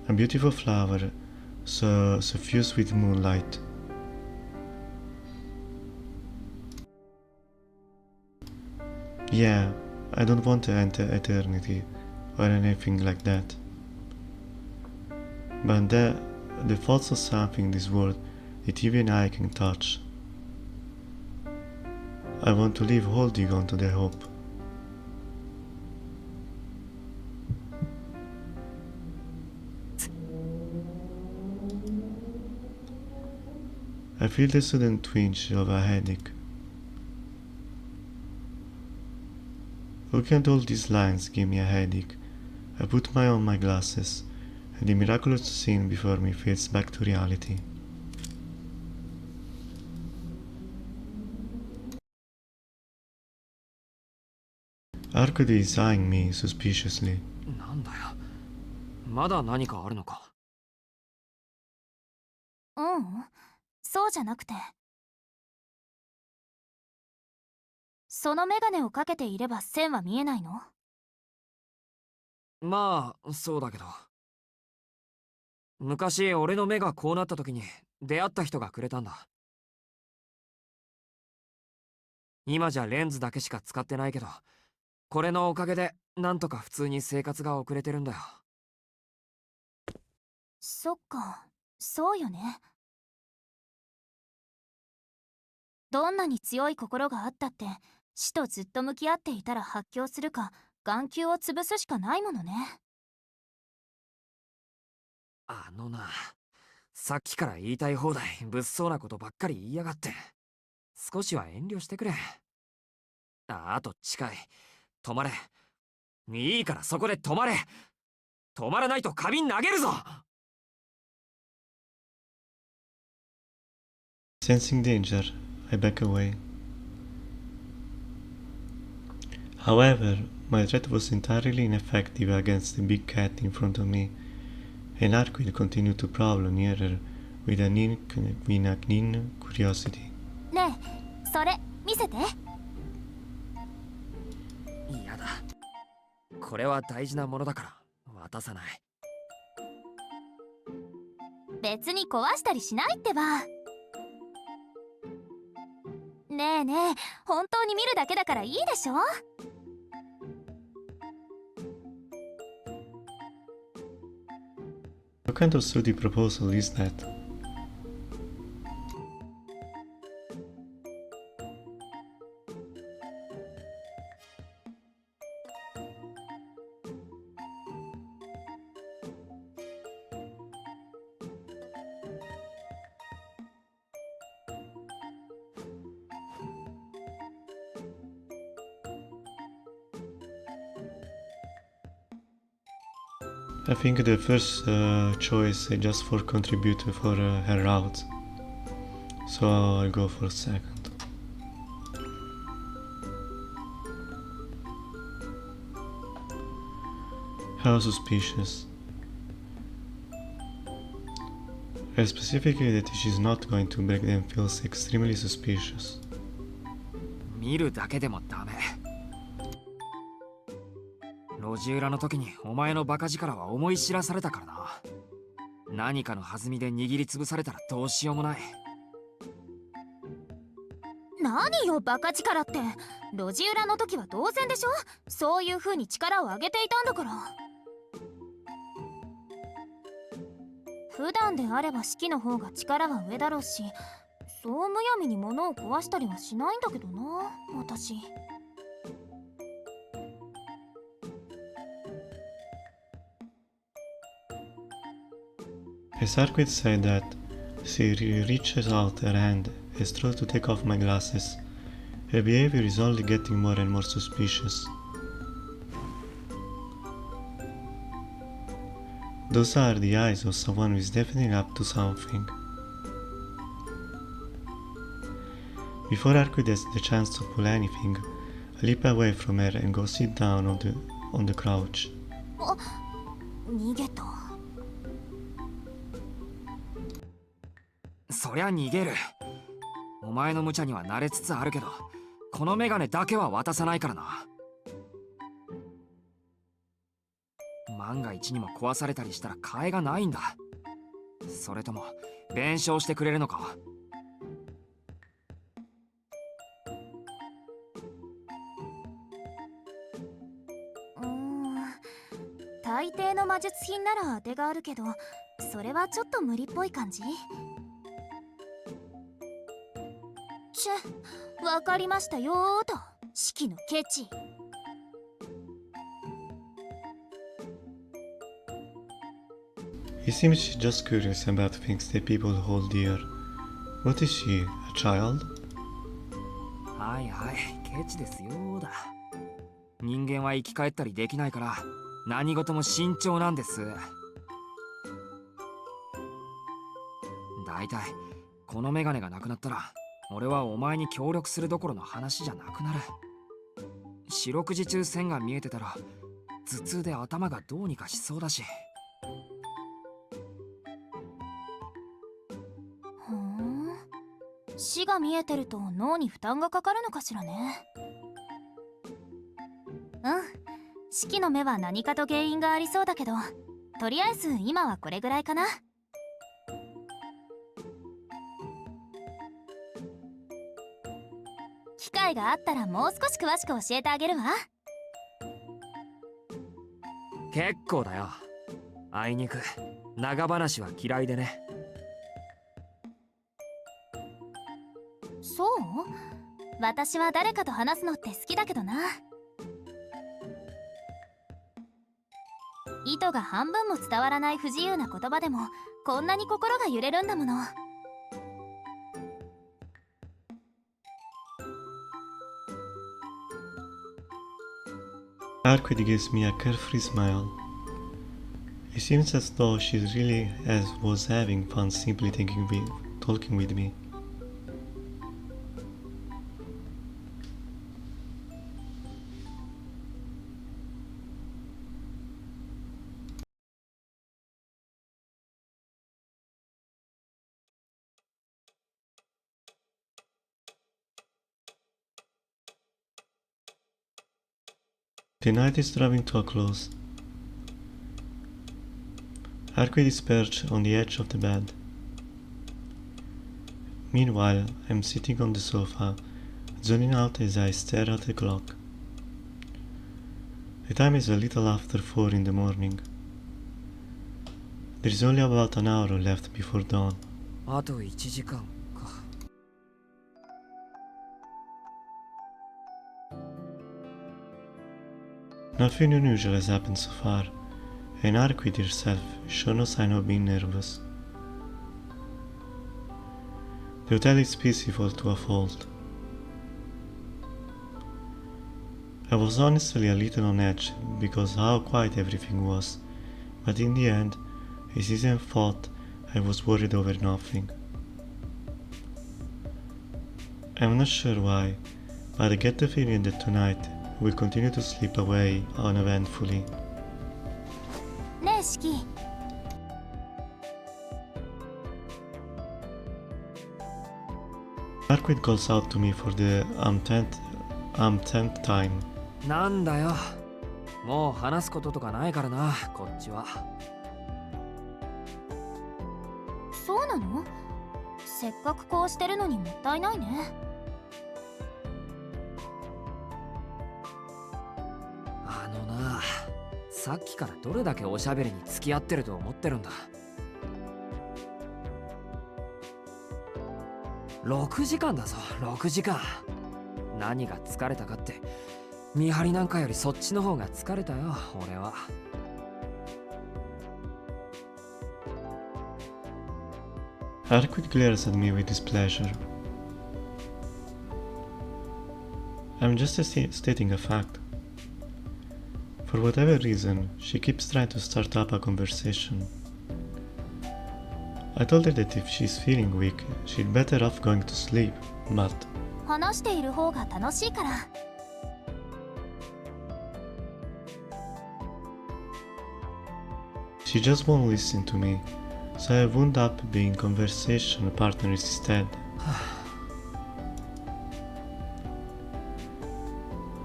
A beautiful flower, suffused with moonlight. Yeah, I don't want to enter eternity or anything like that. But the thoughts of something in this world that even I can touch. I want to live holding on to the hope. I feel the sudden twinge of a headache. Looking at all these lines gave me a headache. I put on my glasses, and the miraculous scene before me fades back to reality. Arcade is eyeing me suspiciously. なんだよ。まだ何かあるのか。ううん、そうじゃなくて。そのメガネをかけていれば線は見えないの？まあ、そうだけど。昔俺の目がこうなった時に出会った人がくれたんだ。今じゃレンズだけしか使ってないけど、これのおかげでなんとか普通に生活が送れてるんだよ。そっか、そうよね。どんなに強い心があったって死とずっと向き合っていたら発狂するか眼球を潰すしかないものね。あのな、さっきから言いたい放題物騒なことばっかり言いやがって。少しは遠慮してくれ。あと近い。止まれ。いいからそこで止まれ。止まらないと花瓶投げるぞ。Sensing danger, I back away. However, my threat was entirely ineffective against the big cat in front of me, and Arquid continued to prowl nearer with a keen curiosity. ねえ、それ見せて。嫌だ。これは大事なものだから渡さない。別に壊したりしないってば。ねえねえ、本当に見るだけだからいいでしょ。What kind of silly proposal is that? I think the first choice is just for contributor for her route, so I'll go for second. How suspicious. Specifically that she's not going to make them feel extremely suspicious. 見るだけでもダメ。路地裏の時にお前のバカ力は思い知らされたからな。何かの弾みで握りつぶされたらどうしようもない。何よバカ力って。路地裏の時は当然でしょ。そういう風に力を上げていたんだから。普段であれば式の方が力は上だろうし、そうむやみに物を壊したりはしないんだけどな、私。As Arquid said that, she reaches out her hand as though to take off my glasses. Her behavior is only getting more and more suspicious. Those are the eyes of someone who is definitely up to something. Before Arquid has the chance to pull anything, I leap away from her and go sit down on the couch. 逃げた。そりゃ逃げる。お前の無茶には慣れつつあるけど、このメガネだけは渡さないからな。万が一にも壊されたりしたら替えがないんだ。それとも弁償してくれるのか？大抵の魔術品なら当てがあるけど、それはちょっと無理っぽい感じ。わかりましたよーと、式のケチ。It seems she's just curious about things that people hold dear. What is she, a child? はいはい、ケチですよだ。人間は生き返ったりできないから何事も慎重なんです。だいたいこのメガネがなくなったら俺はお前に協力するどころの話じゃなくなる。四六時中線が見えてたら頭痛で頭がどうにかしそうだし。ふん、死が見えてると脳に負担がかかるのかしらね。式の目は何かと原因がありそうだけど、とりあえず今はこれぐらいかな。機会があったらもう少し詳しく教えてあげるわ。結構だよ。あいにく長話は嫌いでね。そう？私は誰かと話すのって好きだけどな。意図が半分も伝わらない不自由な言葉でもこんなに心が揺れるんだもの。Arquid gives me a carefree smile. It seems as though she really was having fun simply talking with me. The night is drawing to a close. Arquid is perched on the edge of the bed. Meanwhile, I'm sitting on the sofa, zoning out as I stare at the clock. The time is a little after 4 in the morning. There is only about an hour left before dawn. あと1時間か。Nothing unusual has happened so far, and Arquid herself shows no sign of being nervous. The hotel is peaceful to a fault. I was honestly a little on edge because how quiet everything was, but in the end, I even thought I was worried over nothing. I'm not sure why, but I get the feeling that tonight we'll continue to slip away uneventfully. ねえ、シキ。Arquid calls out to me for the tenth time. なんだよ。もう話すこととかないからな、こっちは。そうなの？せっかくこうしてるのにもったいないね。さっきからどれだけおしゃべりに付き合ってると思ってるんだ。6時間だぞ、6時間。何が疲れたかって、見張りなんかよりそっちの方が疲れたよ、俺は。Arquid glares at me with displeasure. I'm just stating a fact. For whatever reason, she keeps trying to start up a conversation. I told her that if she's feeling weak, she'd better off going to sleep, but... 話している方が楽しいから。She just won't listen to me, so I wound up being conversation partners instead.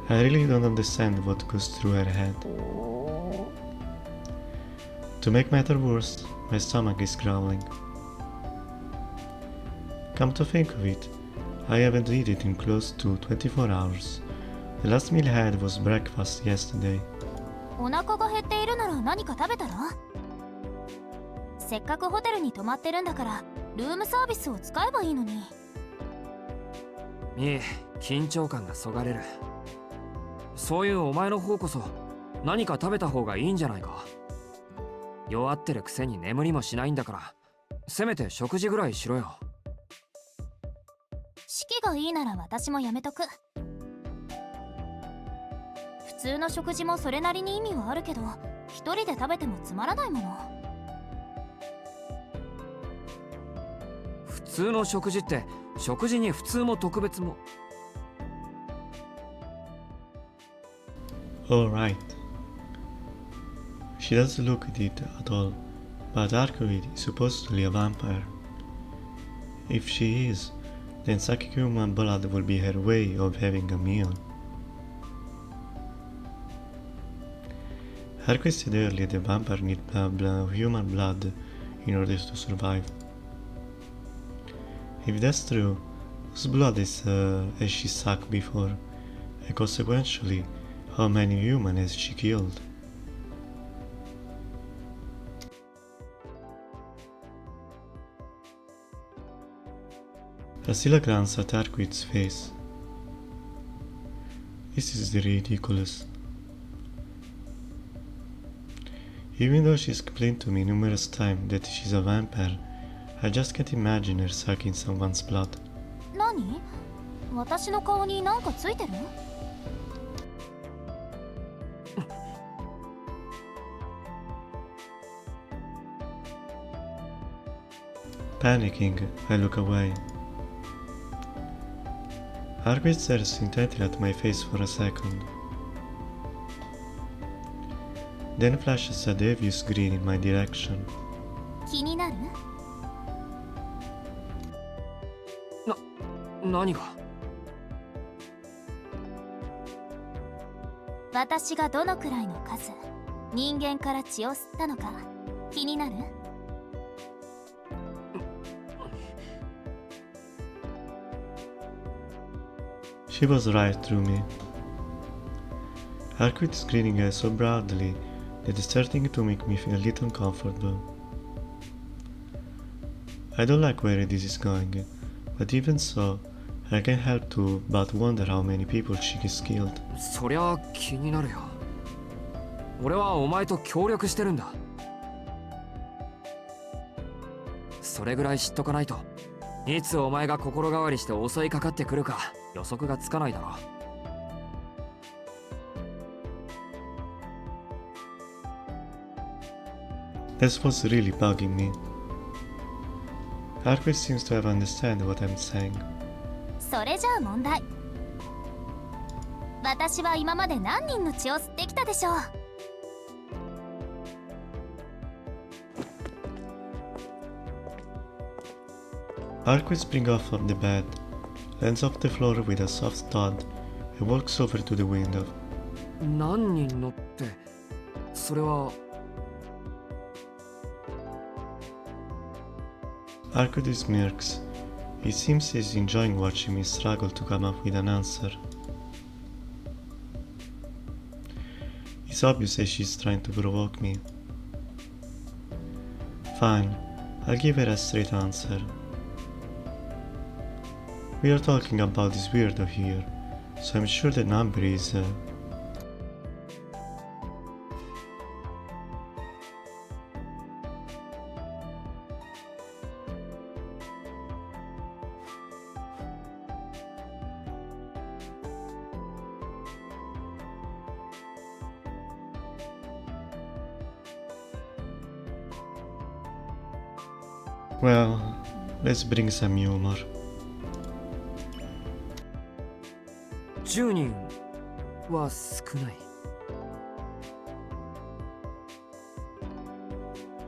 I really don't understand what goes through her head. To make matters worse, my stomach is growling. Come to think of it, I haven't eaten in close to 24 hours. The last meal I had was breakfast yesterday. お腹が減っているなら何か食べたら？せっかくホテルに泊まってるんだからルームサービスを使えばいいのに。いえ、緊張感がそがれる。そういうお前の方こそ何か食べた方がいいんじゃないか。弱ってるくせに眠りもしないんだから、せめて食事ぐらいしろよ。式がいいなら私もやめとく。普通の食事もそれなりに意味はあるけど、一人で食べてもつまらないもの。普通の食事って食事に普通も特別も。Alright. She doesn't look at it at all, but Arquid is supposedly a vampire. If she is, then Tsukihime blood will be her way of having a meal. Arquid said earlier that vampires need human blood in order to survive. If that's true, whose blood has she sucked before, and consequentially, how many humans has she killed? Asila glanced at Arquid's face. This is ridiculous. Even though she's explained to me numerous times that she's a vampire, I just can't imagine her sucking someone's blood. 何？私の顔になんかついてる？Panicking, I look away. Arquid stares intently at my face for a second. Then flashes a devious grin in my direction. 気になる？何が？私がどのくらいの数、人間から血を吸ったのか気になる？She was right through me. Arquid is grinning so broadly that it's starting to make me feel a little uncomfortable. I don't like where this is going, but even so, I can't help to but wonder how many people she has killed. そりゃ気になるよ。俺はお前と協力してるんだ。それぐらい知っとかないと、いつお前が心変わりして襲いかかってくるか予測がつかないだろ。That's what's really bugging me. Arquid seems to have understand what I'm saying. それじゃあ問題。私は今まで何人の血を吸ってきたでしょう。Arquid springs off of the bed, lands off the floor with a soft thud, and walks over to the window. 何人のって、それは。Arquid smirks. It seems he's enjoying watching me struggle to come up with an answer. It's obvious that she's trying to provoke me. Fine, I'll give her a straight answer. We are talking about this weirdo here, so I'm sure the number is... Well, let's bring some humor. 10人は少ない。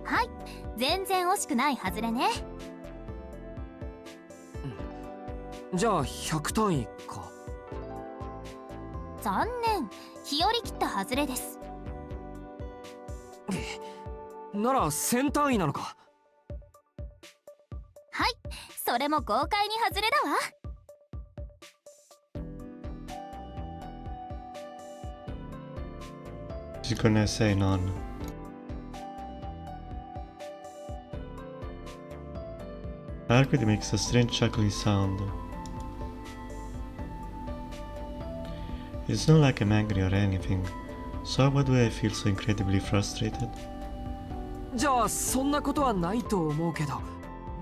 はい、全然惜しくないはずれね。じゃあ100単位か。残念、日和切ったはずれです。なら1000単位なのか。はい、それも豪快に外れだわ。She's gonna say none. Arcade makes a strange chuckly sound. It's not like I'm angry or anything, so why do I feel so incredibly frustrated? じゃあそんなことはないと思うけど、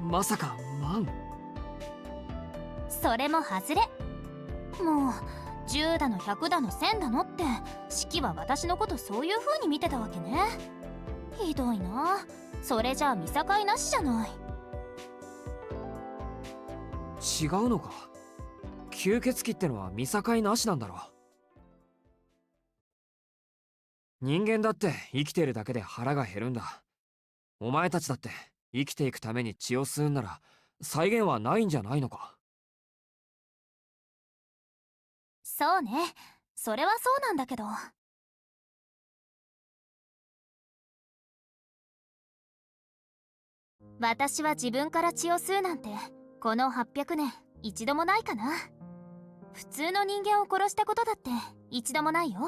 まさか万。それも外れ。もう10だの100だの1000だのって式は私のことそういう風に見てたわけね。ひどいな。それじゃあ見境なしじゃない。違うのか。吸血鬼ってのは見境なしなんだろう。人間だって生きてるだけで腹が減るんだ。お前たちだって生きていくために血を吸うんなら際限はないんじゃないのか。そうね、それはそうなんだけど。私は自分から血を吸うなんてこの800年一度もないかな。普通の人間を殺したことだって一度もないよ。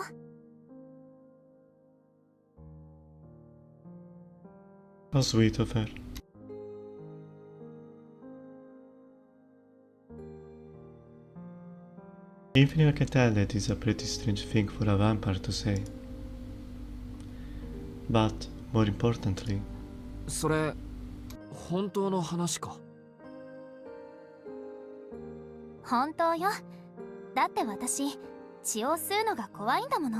How sweet of her. Even I can tell that is a pretty strange thing for a vampire to say. But, more importantly, それ本当の話か。本当よ。だって私血を吸うのが怖いんだもの。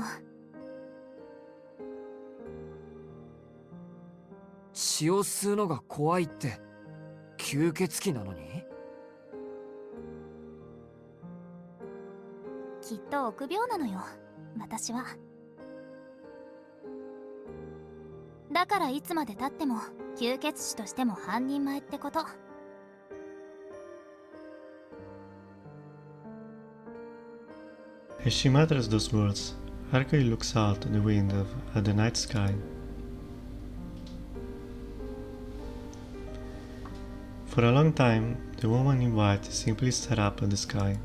血を吸うのが怖いって吸血鬼なのに。きっと臆病なのよ、私は。だからいつまでたっても吸血鬼としても半人前ってこと。as she mutters those words, Hercules looks out the window at the night sky. For a long time, the woman in white simply stared up at the sky.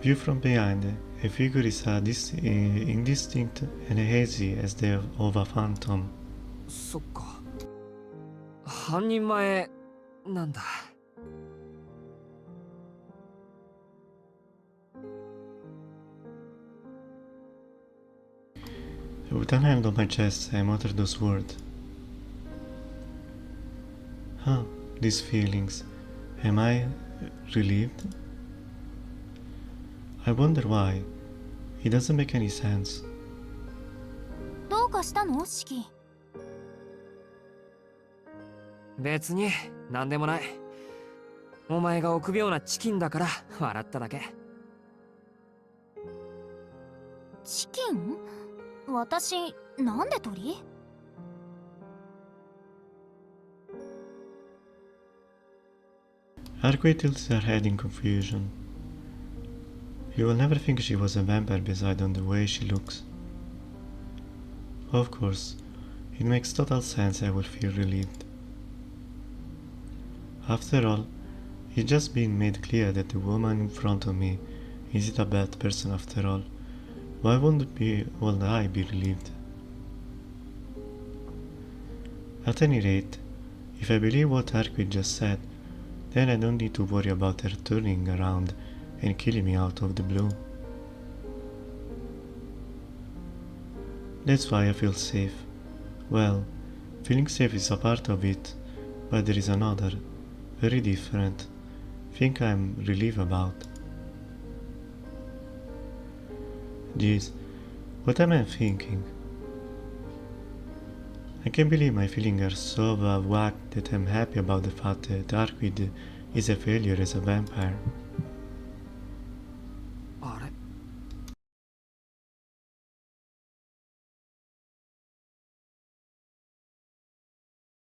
Viewed from behind, a figure is indistinct and hazy as that of a phantom. そっか。半人前なんだ。With one hand on my chest, I muttered those words. Huh, these feelings. Am I relieved? I wonder why. It doesn't make any sense. どうかしたの、シキ？別に何でもない。お前が臆病なチキンだから笑っただけ。チキン？私、なんで鳥？ Arquette tilts her head in confusion. You will never think she was a vampire beside on the way she looks. Of course, it makes total sense I would feel relieved. After all, it's just been made clear that the woman in front of me isn't a bad person after all, Why won't I be relieved? At any rate, if I believe what Arquid just said, then I don't need to worry about her turning around and killing me out of the blue. That's why I feel safe. Well, feeling safe is a part of it, but there is another, very different, thing I'm relieved about. Jeez, what am I thinking? I can't believe my feelings are so out of whack that I'm happy about the fact that Arquid is a failure as a vampire. あれ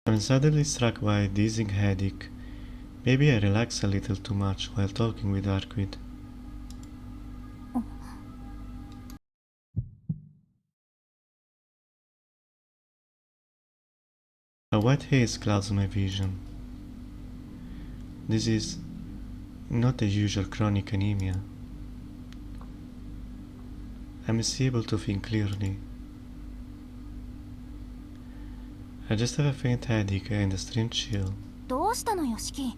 I'm suddenly struck by a dizzying headache. Maybe I relax a little too much while talking with Arquid. A white haze clouds my vision. This is not the usual chronic anemia. I'm able to think clearly. I just have a faint headache and a strange chill. どうしたのよ、シキ。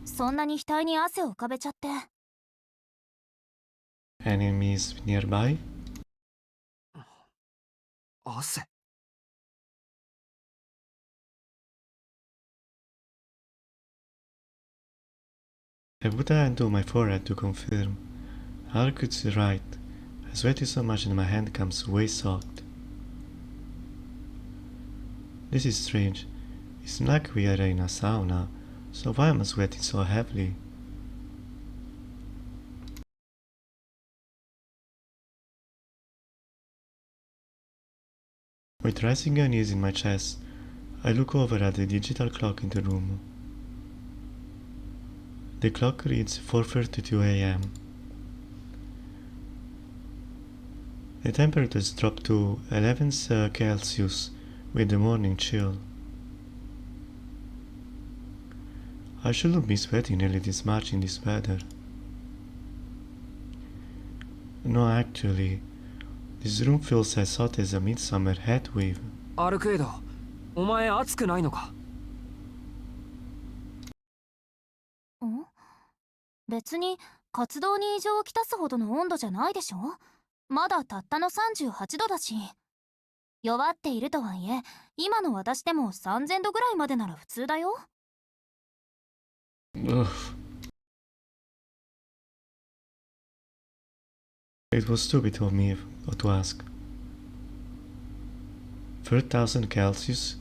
そんなに額に汗を浮かべちゃって。Enemies nearby? 汗 I put a hand to my forehead to confirm. Arquid's right. I sweat so much that my hand comes way soaked. This is strange. It's not like we are in a sauna, so why am I sweating so heavily? With rising unease in my chest, I look over at the digital clock in the room. The clock reads 4:32 a.m. The temperature has dropped to 11 Celsius with the morning chill. I shouldn't be sweating nearly this much in this weather. No, actually, this room feels as hot as a midsummer heat wave. アルクエド、お前暑くないのか？ん？別に活動に異常をきたすほどの温度じゃないでしょ。まだたったの38度だし。弱っているとはいえ、今の私でも3000度ぐらいまでなら普通だよ。Ugh. It was stupid of me to ask. 3000 Celsius?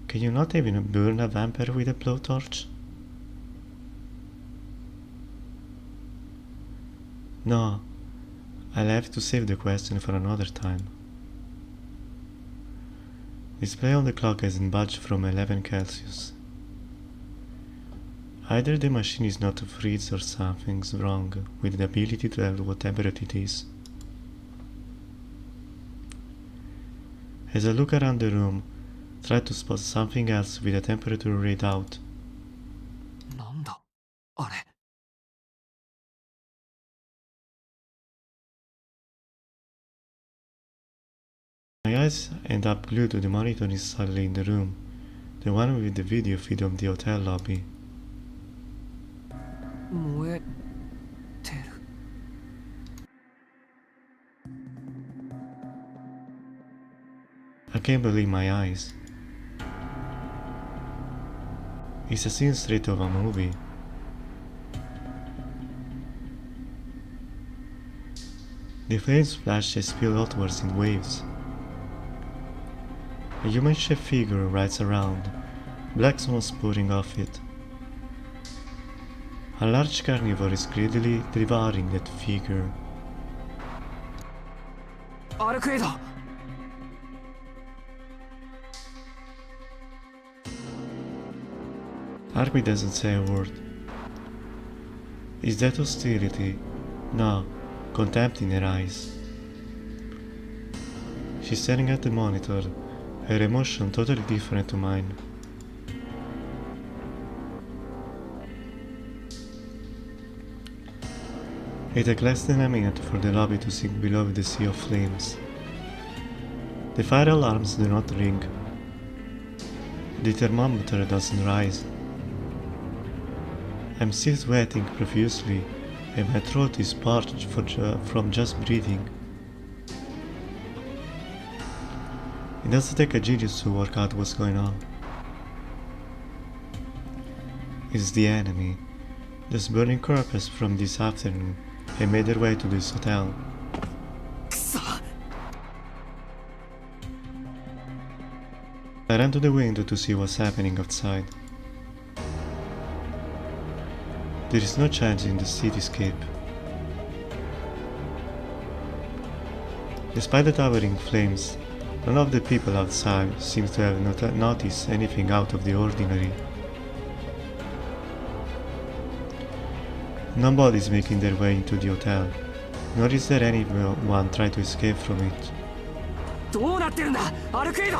Can you not even burn a vampire with a blowtorch? No, I'll have to save the question for another time. Display on the clock hasn't budged from 11 Celsius. Either the machine is not to freeze or something's wrong with the ability to tell whatever it is. As I look around the room, try to spot something else with the temperature read out. なんだあれ My eyes end up glued to the monitor installed in the room, the one with the video feed of the hotel lobby. 燃えてる I can't believe my eyes. It's a scene straight of a movie. The flames flash and spill outwards in waves. A human-shaped figure rides around, black smoke pouring off it. A large carnivore is greedily devouring that figure. アルクエド Arby doesn't say a word. Is that hostility? No, contempt in her eyes. She's staring at the monitor, her emotion totally different to mine. It takes less than a minute for the lobby to sink below the sea of flames. The fire alarms do not ring. The thermometer doesn't rise. I'm still sweating profusely, and my throat is parched from just breathing. It doesn't take a genius to work out what's going on. It's the enemy. Those burning corpses from this afternoon have made their way to this hotel. I ran to the window to see what's happening outside. There is no change in the cityscape. Despite the towering flames, none of the people outside seems to have noticed anything out of the ordinary. Nobody is making their way into the hotel, nor is there anyone trying to escape from it. どうなってるんだアルクイド。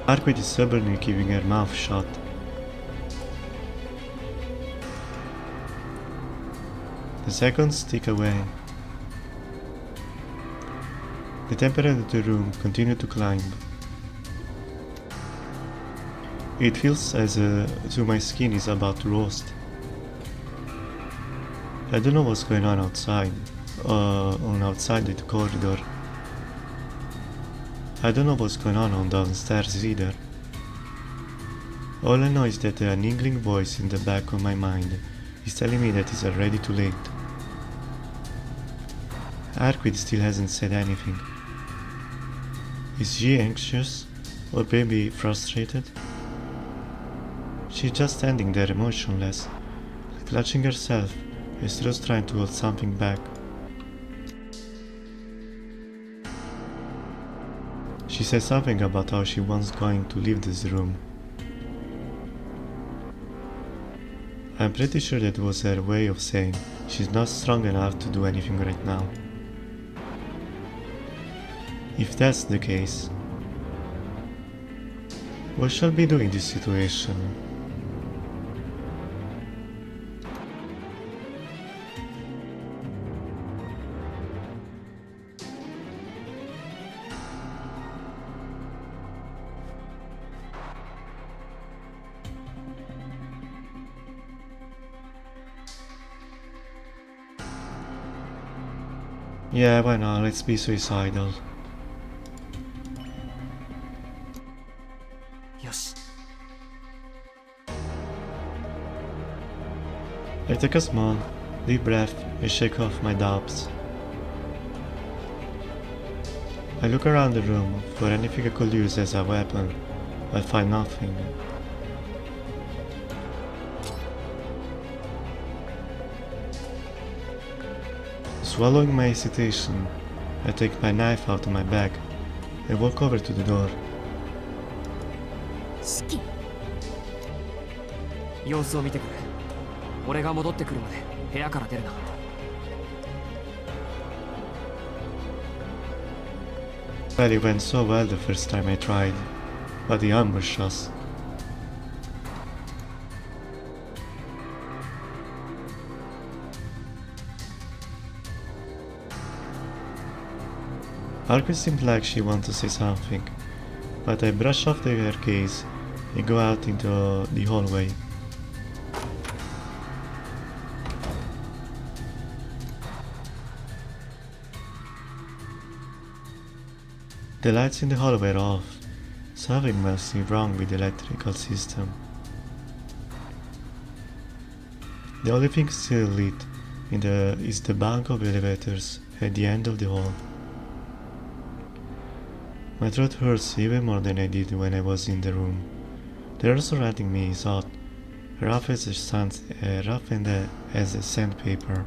Arquid is stubbornly keeping her mouth shut. The seconds tick away. The temperature of the room continues to climb. It feels as though my skin is about to roast. I don't know what's going on outside the corridor. I don't know what's going on downstairs either. All I know is that a niggling voice in the back of my mind is telling me that it's already too late. Arquid still hasn't said anything. Is she anxious? Or maybe frustrated? She's just standing there emotionless, clutching herself as she was trying to hold something back. She said something about how she was going to leave this room. I'm pretty sure that was her way of saying she's not strong enough to do anything right now. If that's the case, what shall we do in this situation? Yeah, why not? Let's be suicidal. よし。 I take a small, deep breath and shake off my doubts. I look around the room for anything I could use as a weapon, but find nothing. Swallowing my hesitation, I take my knife out of my bag and walk over to the door. 四季。 様子を見てくれ。俺が戻ってくるまで部屋から出るな。 Well, it went so well the first time I tried, but they ambushed us. Arquid seemed like she wanted to say something, but I brush off her gaze and go out into the hallway. The lights in the hallway are off. Something must be wrong with the electrical system. The only thing still lit is the bank of elevators at the end of the hall. My throat hurts even more than I did when I was in the room. The air surrounding me is hot, rough and as a sandpaper.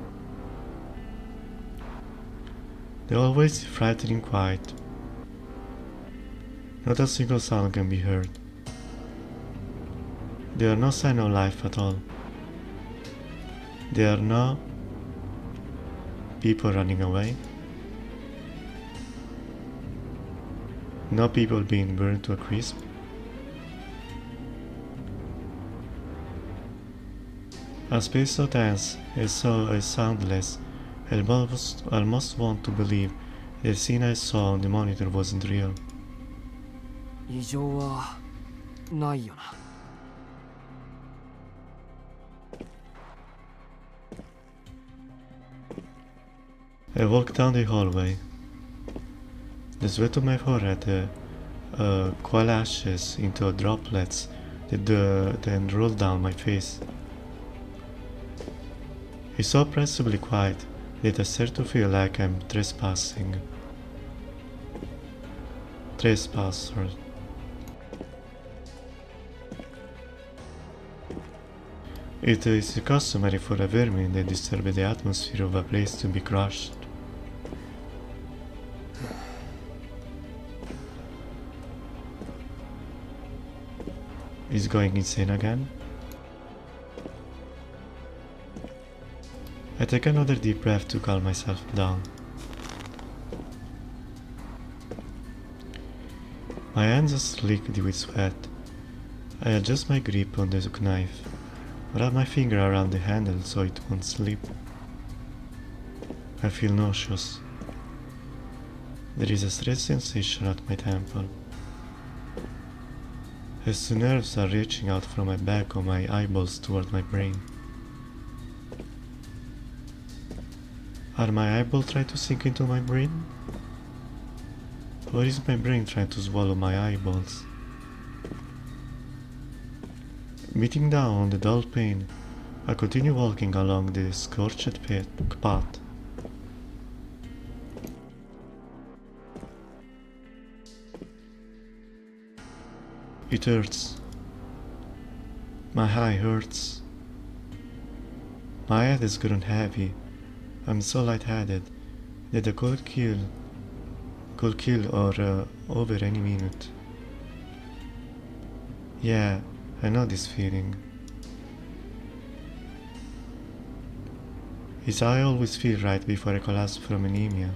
The hallway is frightening quiet. Not a single sound can be heard. There are no signs of life at all. There are no people running away. No people being burned to a crisp. A space so tense and so soundless, I almost want to believe the scene I saw on the monitor wasn't real. 異常はないよな。I walked down the hallway. The sweat on my forehead coalesces into droplets that then rolled down my face. It's so oppressively quiet that I start to feel like I'm trespassing. Trespasser. It is customary for a vermin that disturb the atmosphere of a place to be crushed. Is going insane again? I take another deep breath to calm myself down. My hands are slicked with sweat. I adjust my grip on the knife, wrap my finger around the handle so it won't slip. I feel nauseous. There is a strange sensation at my temple. As the nerves are reaching out from my back or my eyeballs toward my brain. Are my eyeballs trying to sink into my brain? Or is my brain trying to swallow my eyeballs? Beating down on the dull pain, I continue walking along the scorched path. It hurts. My eye hurts. My head has grown heavy. I'm so lightheaded that I could kill or over any minute. Yeah, I know this feeling. It's how I always feel right before I collapse from anemia.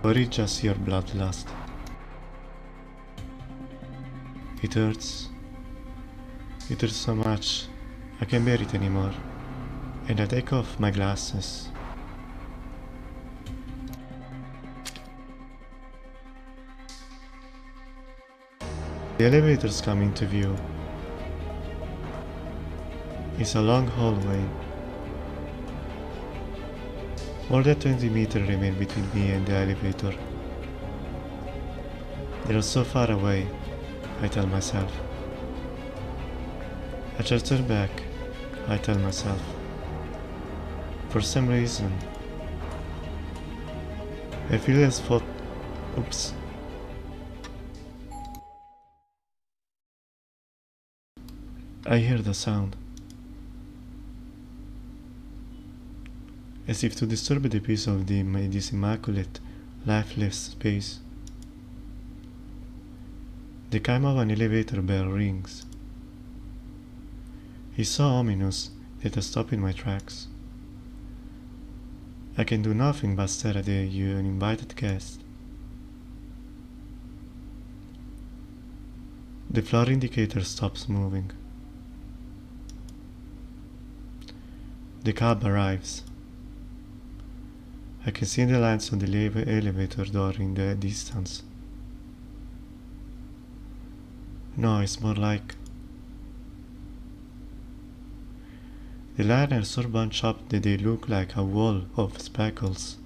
Or it's just your bloodlust. It hurts. It hurts so much, I can't bear it anymore, and I take off my glasses. The elevators come into view. It's a long hallway. More than 20 meters remain between me and the elevator. They are so far away, I tell myself. I just turn back, I tell myself. For some reason, I feel as though... Oops. I hear the sound. As if to disturb the peace of this immaculate, lifeless space. The chime of an elevator bell rings. It's so ominous that I stop in my tracks. I can do nothing but stare at the uninvited guest. The floor indicator stops moving. The cab arrives. I can see the lights on the elevator door in the distance. No, it's more like... The lines are so bunched up that they look like a wall of speckles.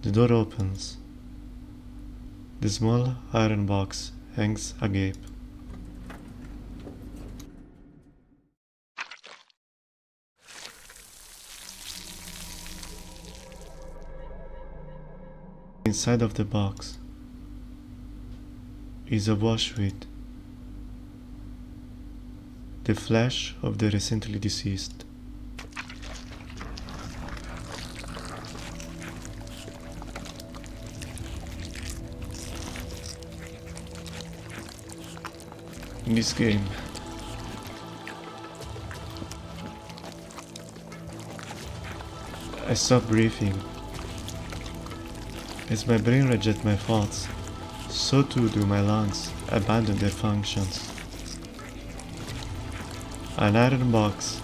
The door opens. The small iron box hangs agape. Inside of the box is a wash with the flesh of the recently deceased. In this game, I stop breathing. As my brain rejects my thoughts, so too do my lungs abandon their functions. An iron box,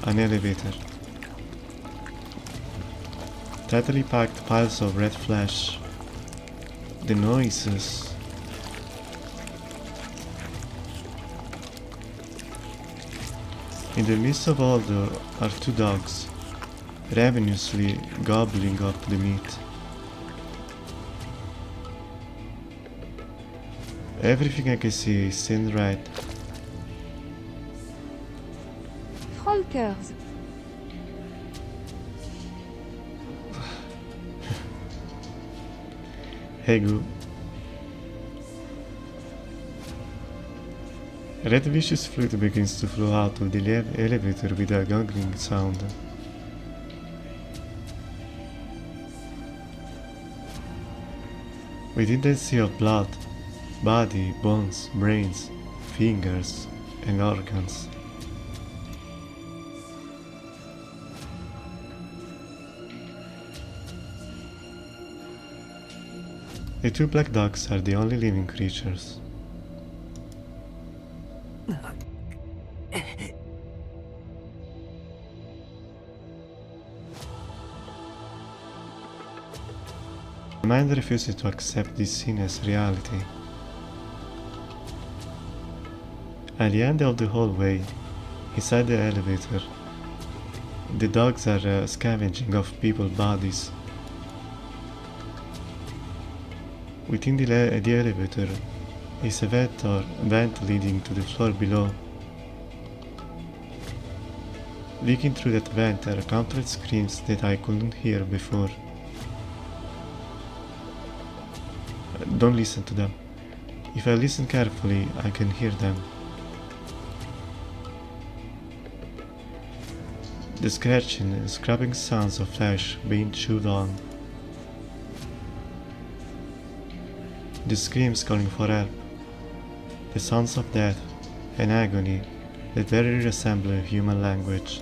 an elevator. Tightly packed piles of red flesh. The noises. In the midst of all are two dogs, ravenously gobbling up the meat. Everything I can see is stand right. Frankers. Hey Goo. A red vicious fluid begins to flow out of the elevator with a gurgling sound. Within the sea of blood, body, bones, brains, fingers, and organs. The two black dogs are the only living creatures. My mind refuses to accept this scene as reality. At the end of the hallway, inside the elevator, the dogs are scavenging off people's bodies. Within the elevator is a vent leading to the floor below. Leaking through that vent are countless screams that I couldn't hear before. Don't listen to them. If I listen carefully, I can hear them. The scratching and scraping sounds of flesh being chewed on. The screams calling for help. The sounds of death and agony that very resemble human language.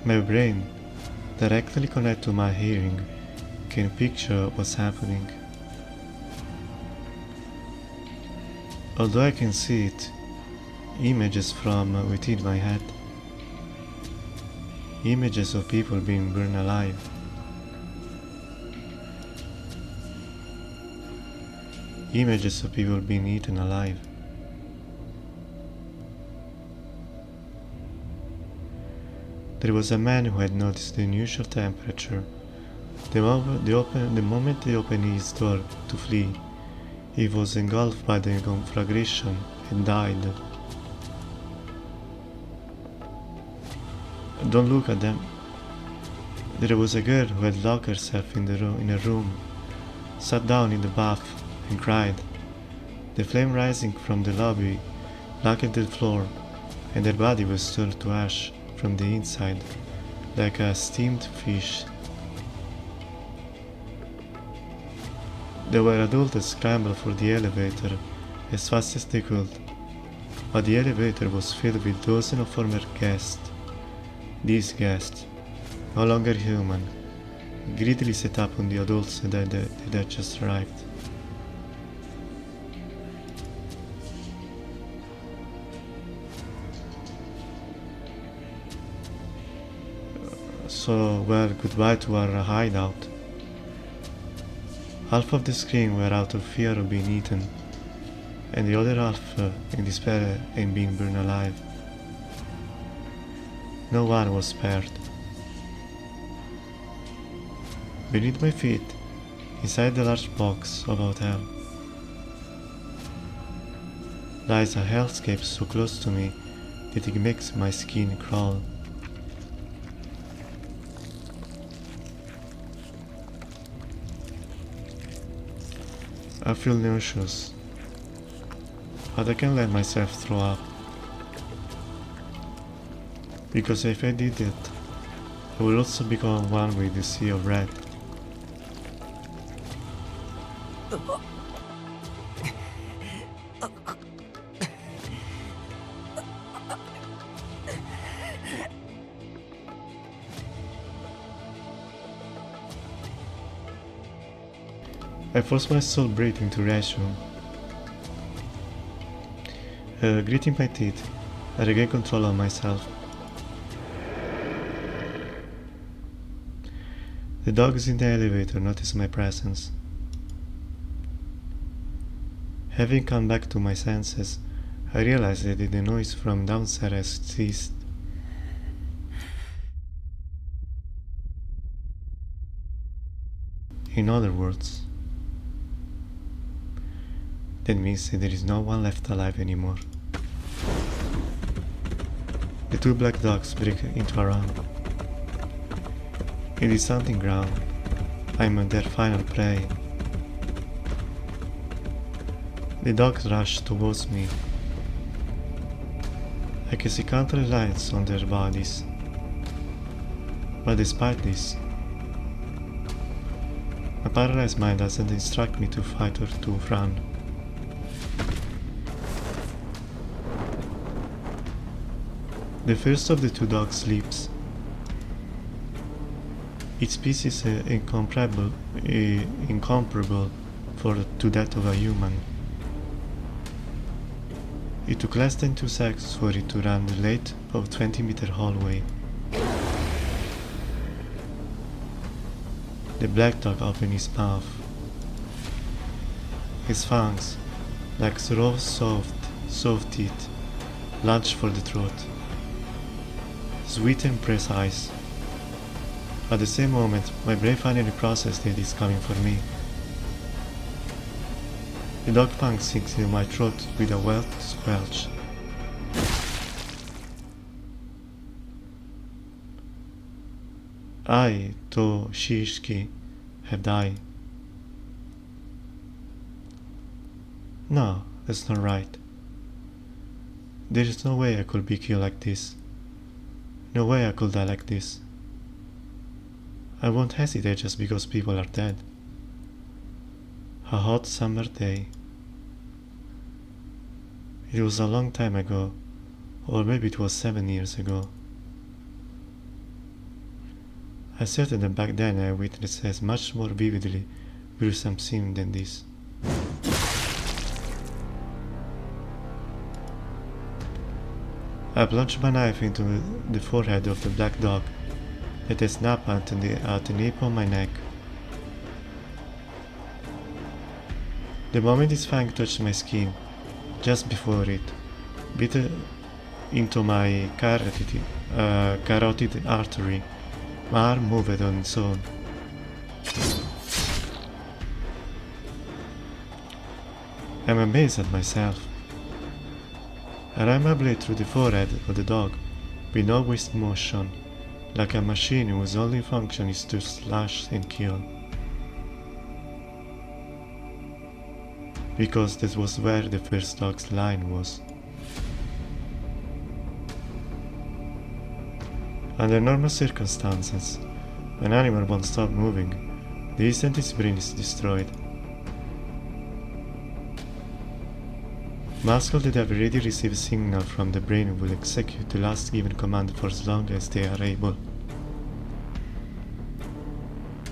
My brain, directly connected to my hearing, can picture what's happening. Although I can see it, images from within my head. Images of people being burned alive. Images of people being eaten alive. There was a man who had noticed the unusual temperature. The moment he opened his door to flee, he was engulfed by the conflagration and died. Don't look at them. There was a girl who had locked herself in a room, sat down in the bath, and cried. The flame rising from the lobby blackened the floor, and her body was turned to ash from the inside, like a steamed fish. There were adults that scrambled for the elevator as fast as they could, but the elevator was filled with dozens of former guests. These guests, no longer human, greedily set up on the adults that had just arrived. So, well, goodbye to our hideout. Half of the screen were out of fear of being eaten, and the other half in despair and being burned alive. No one was spared. Beneath my feet, inside the large box about hell, lies a hellscape so close to me that it makes my skin crawl. I feel nauseous, but I can't let myself throw up, because if I did it, I would also become one with the sea of red. I force my soul breathing to reassume. Gritting my teeth, I regain control of myself. The dogs in the elevator notice my presence. Having come back to my senses, I realize that the noise from downstairs has ceased. In other words, that means that there is no one left alive anymore. The two black dogs break into a run. It is something ground. I am their final prey. The dogs rush towards me. I can see countless lines on their bodies. But despite this, my paralyzed mind doesn't instruct me to fight or to run. The first of the two dogs sleeps. Its speed is incomparable to that of a human. It took less than 2 seconds for it to run the length of a 20-meter hallway. The black dog opened his mouth. His fangs, like raw soft teeth, lunged for the throat. Sweet and precise. At the same moment, my brain finally processed that it's coming for me. The dog fang sinks into my throat with a wild squelch. I, to Shishki, have died. No, that's not right. There is no way I could be killed like this. No way I could die like this. I won't hesitate just because people are dead. A hot summer day. It was a long time ago, or maybe it was 7 years ago. I certain that back then I witnessed a much more vividly gruesome scene than this. I plunged my knife into the forehead of the black dog that had snapped at the nape of my neck. The moment its fang touched my skin, just before it bit into my carotid artery, my arm moved on its own. I'm amazed at myself. I ran my blade through the forehead of the dog with no waste motion, like a machine whose only function is to slash and kill. Because that was where the first dog's line was. Under normal circumstances, when an animal won't stop moving, the instant its brain is destroyed. Muscles that have already received signal from the brain will execute the last given command for as long as they are able.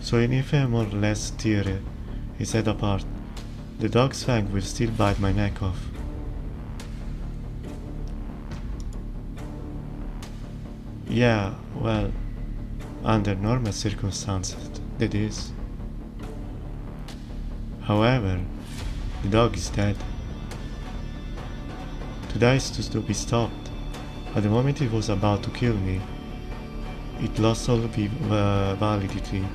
So even if I more or less tear its head apart, the dog's fang will still bite my neck off. Yeah, well, under normal circumstances, that is. However, the dog is dead. To die is to be stopped. At the moment it was about to kill me, it lost all validity.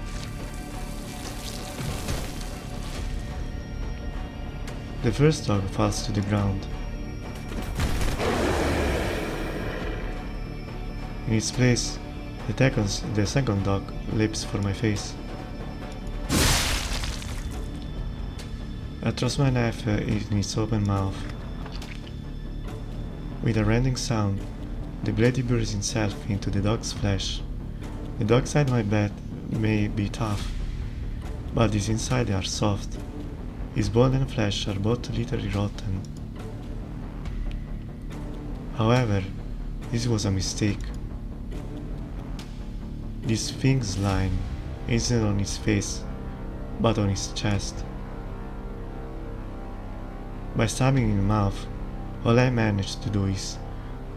The first dog falls to the ground. In its place, the second dog leaps for my face. I thrust my knife in its open mouth. With a rending sound, the blade bursts itself into the dog's flesh. The dog side of my back may be tough, but his inside are soft. His bone and flesh are both literally rotten. However, this was a mistake. This thing's line isn't on his face, but on his chest. By stabbing him in the mouth, all I managed to do is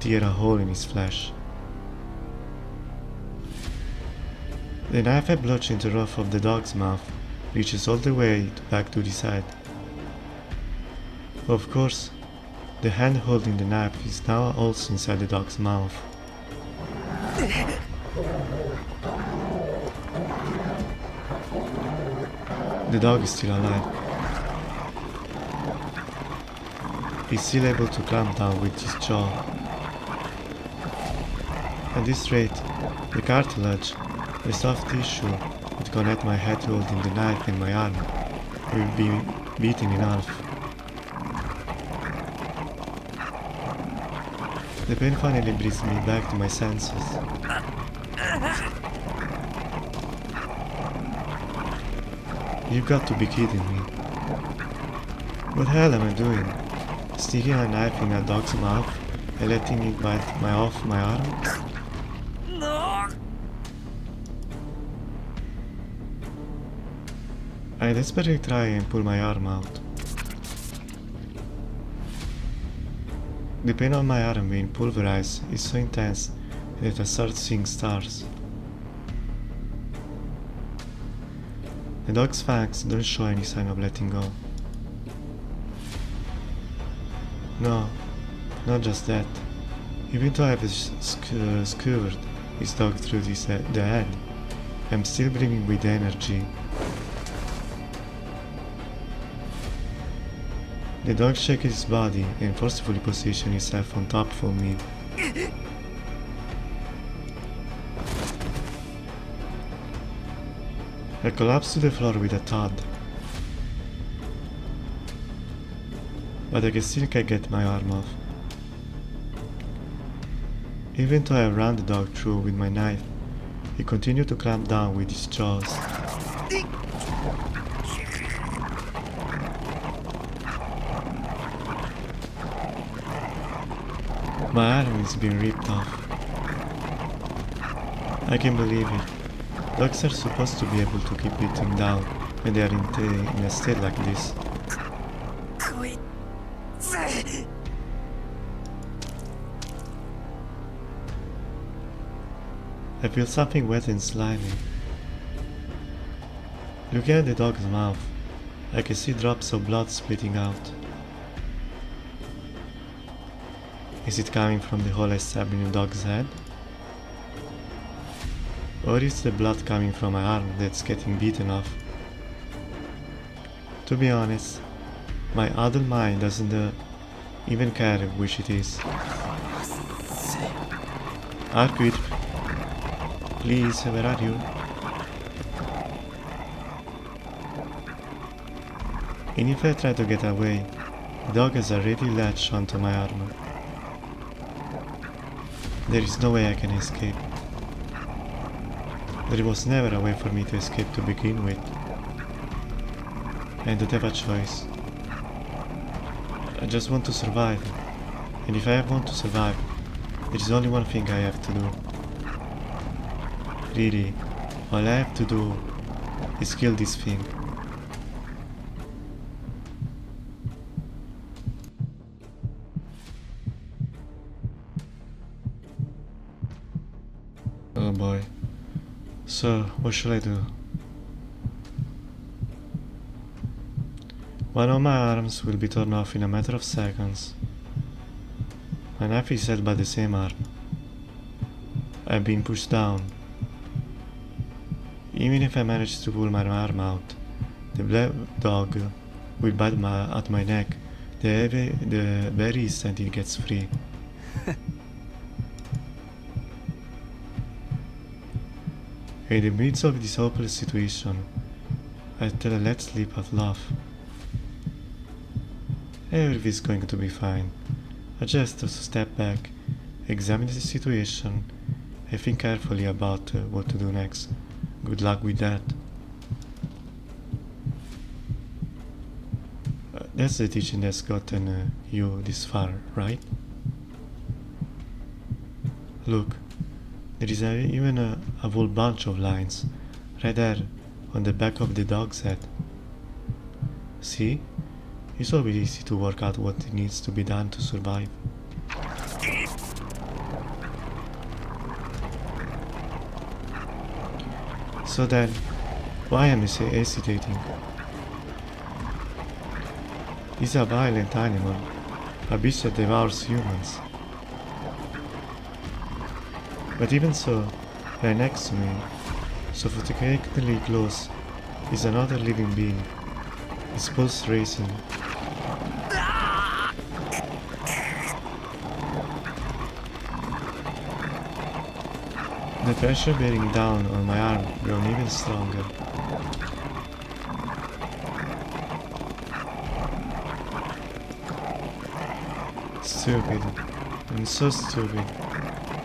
tear a hole in his flesh. The knife I plunged into the roof of the dog's mouth reaches all the way back to his head. Of course, the hand holding the knife is now also inside the dog's mouth. The dog is still alive. He's still able to clamp down with his jaw. At this rate, the cartilage, the soft tissue that connect my head holding the knife and my arm, will be beaten in half. The pain finally brings me back to my senses. You've got to be kidding me. What the hell am I doing? Sticking a knife in a dog's mouth and letting it bite off my arm? No. I desperately try and pull my arm out. The pain on my arm being pulverized is so intense that I start seeing stars. The dog's fangs don't show any sign of letting go. No, not just that. Even though I've skewered his dog through the head, I'm still brimming with energy. The dog shakes his body and forcefully positions itself on top of me. I collapse to the floor with a thud. But I still can't get my arm off. Even though I ran the dog through with my knife, he continued to clamp down with his jaws. My arm is being ripped off. I can't believe it. Dogs are supposed to be able to keep beating down when they are in a state like this. I feel something wet and slimy. Looking at the dog's mouth, I can see drops of blood splitting out. Is it coming from the hole I stabbed in the dog's head? Or is the blood coming from my arm that's getting beaten off? To be honest, my adult mind doesn't even care which it is. Arquid, please, where are you? And if I try to get away, the dog has already latched onto my armor. There is no way I can escape. There was never a way for me to escape to begin with. I don't have a choice. I just want to survive. And if I want to survive, there is only one thing I have to do. Really, all I have to do is kill this thing. Oh boy. So, what should I do? One of my arms will be torn off in a matter of seconds. My knife is held by the same arm. I've been pushed down. Even if I manage to pull my arm out, the black dog will bite at my neck the very instant it gets free. In the midst of this hopeless situation, I tell a let's sleep at laugh. Everything's going to be fine. I just have to step back, examine the situation, and think carefully about what to do next. Good luck with that. That's the teaching that's gotten you this far, right? Look, there is even a whole bunch of lines right there on the back of the dog's head. See? It's always easy to work out what needs to be done to survive. So then, why am I hesitating? He's a violent animal, a beast that devours humans. But even so, right next to me, suffocatingly close, is another living being, his pulse racing. The pressure bearing down on my arm grown even stronger. Stupid. I'm so stupid.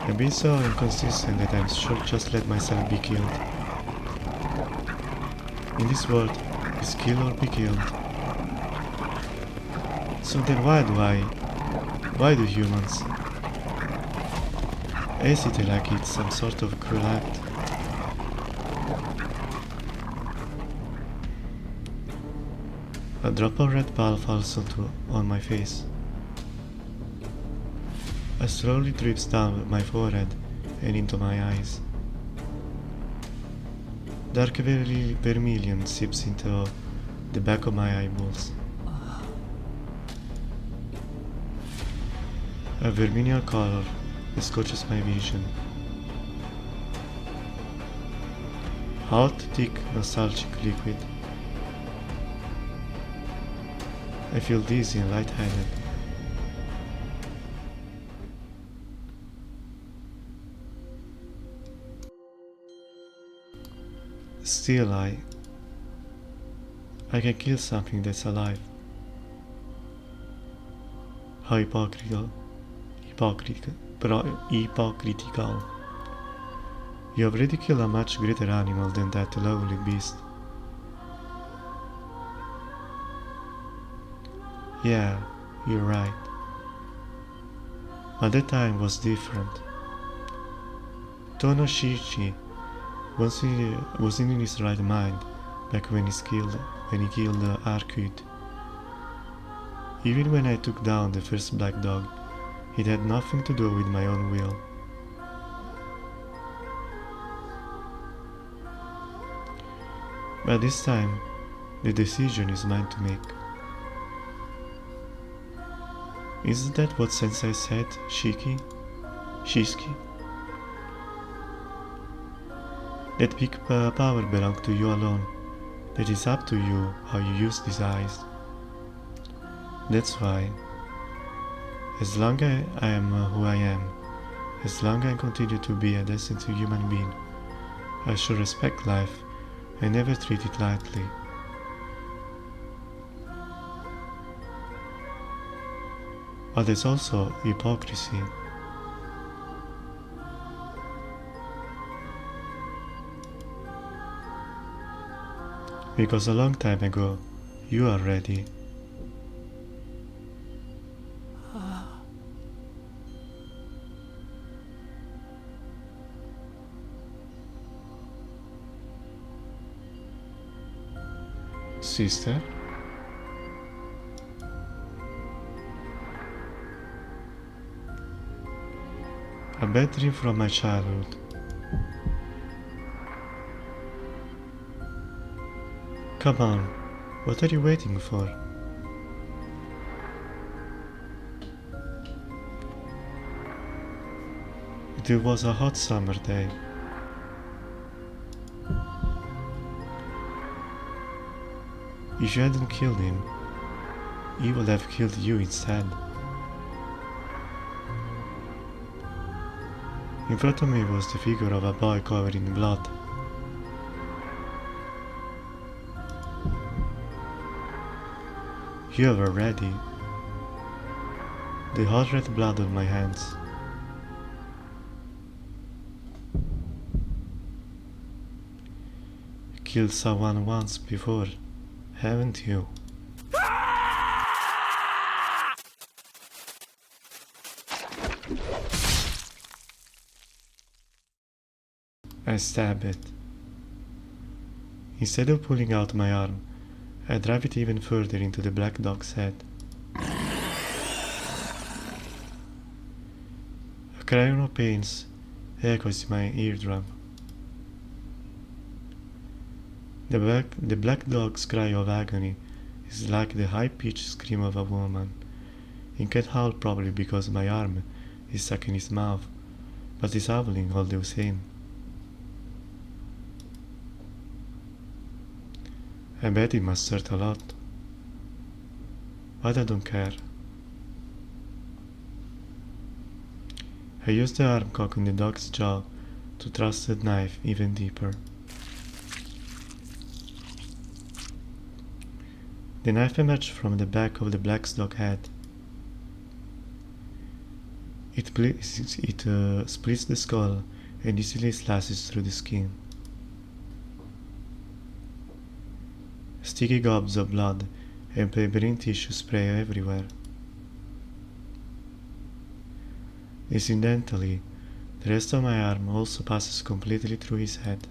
I've been so inconsistent that I'm should just let myself be killed. In this world, it's kill or be killed. So then why do humans hesitate like it's some sort of cruel act? A drop of red pal falls on my face. It slowly drips down my forehead and into my eyes. Dark vermilion seeps into the back of my eyeballs. A vermilion color scorches my vision. Hot, thick, nostalgic liquid. I feel dizzy and lightheaded. Still, I can kill something that's alive. How hypocritical. You already killed a much greater animal than that lovely beast. Yeah, you're right. But that time was different. Tono Shichi wasn't in his right mind back when he killed the Arcuit. Even when I took down the first black dog, it had nothing to do with my own will. But this time, the decision is mine to make. Isn't that what Sensei said, Shiki? That big power belongs to you alone. That is up to you how you use these eyes. That's why, as long as I am who I am, as long as I continue to be a decent human being, I should respect life and never treat it lightly. But there's also hypocrisy. Because a long time ago, you are ready. Sister? A bad dream from my childhood. Come on, what are you waiting for? It was a hot summer day. If you hadn't killed him, he would have killed you instead. In front of me was the figure of a boy covered in blood. You were ready. The hot red blood on my hands. Killed someone once before, haven't you? I stab it. Instead of pulling out my arm, I drive it even further into the black dog's head. A cry of pain echoes in my eardrum. The black dog's cry of agony is like the high-pitched scream of a woman. He can't howl probably because my arm is stuck in his mouth, but he's howling all the same. I bet it must hurt a lot, but I don't care. I use the arm cock in the dog's jaw to thrust the knife even deeper. The knife emerged from the back of the black dog's head. It splits the skull and easily slices through the skin. Sticky gobs of blood and peppering tissue spray everywhere. Incidentally, the rest of my arm also passes completely through his head.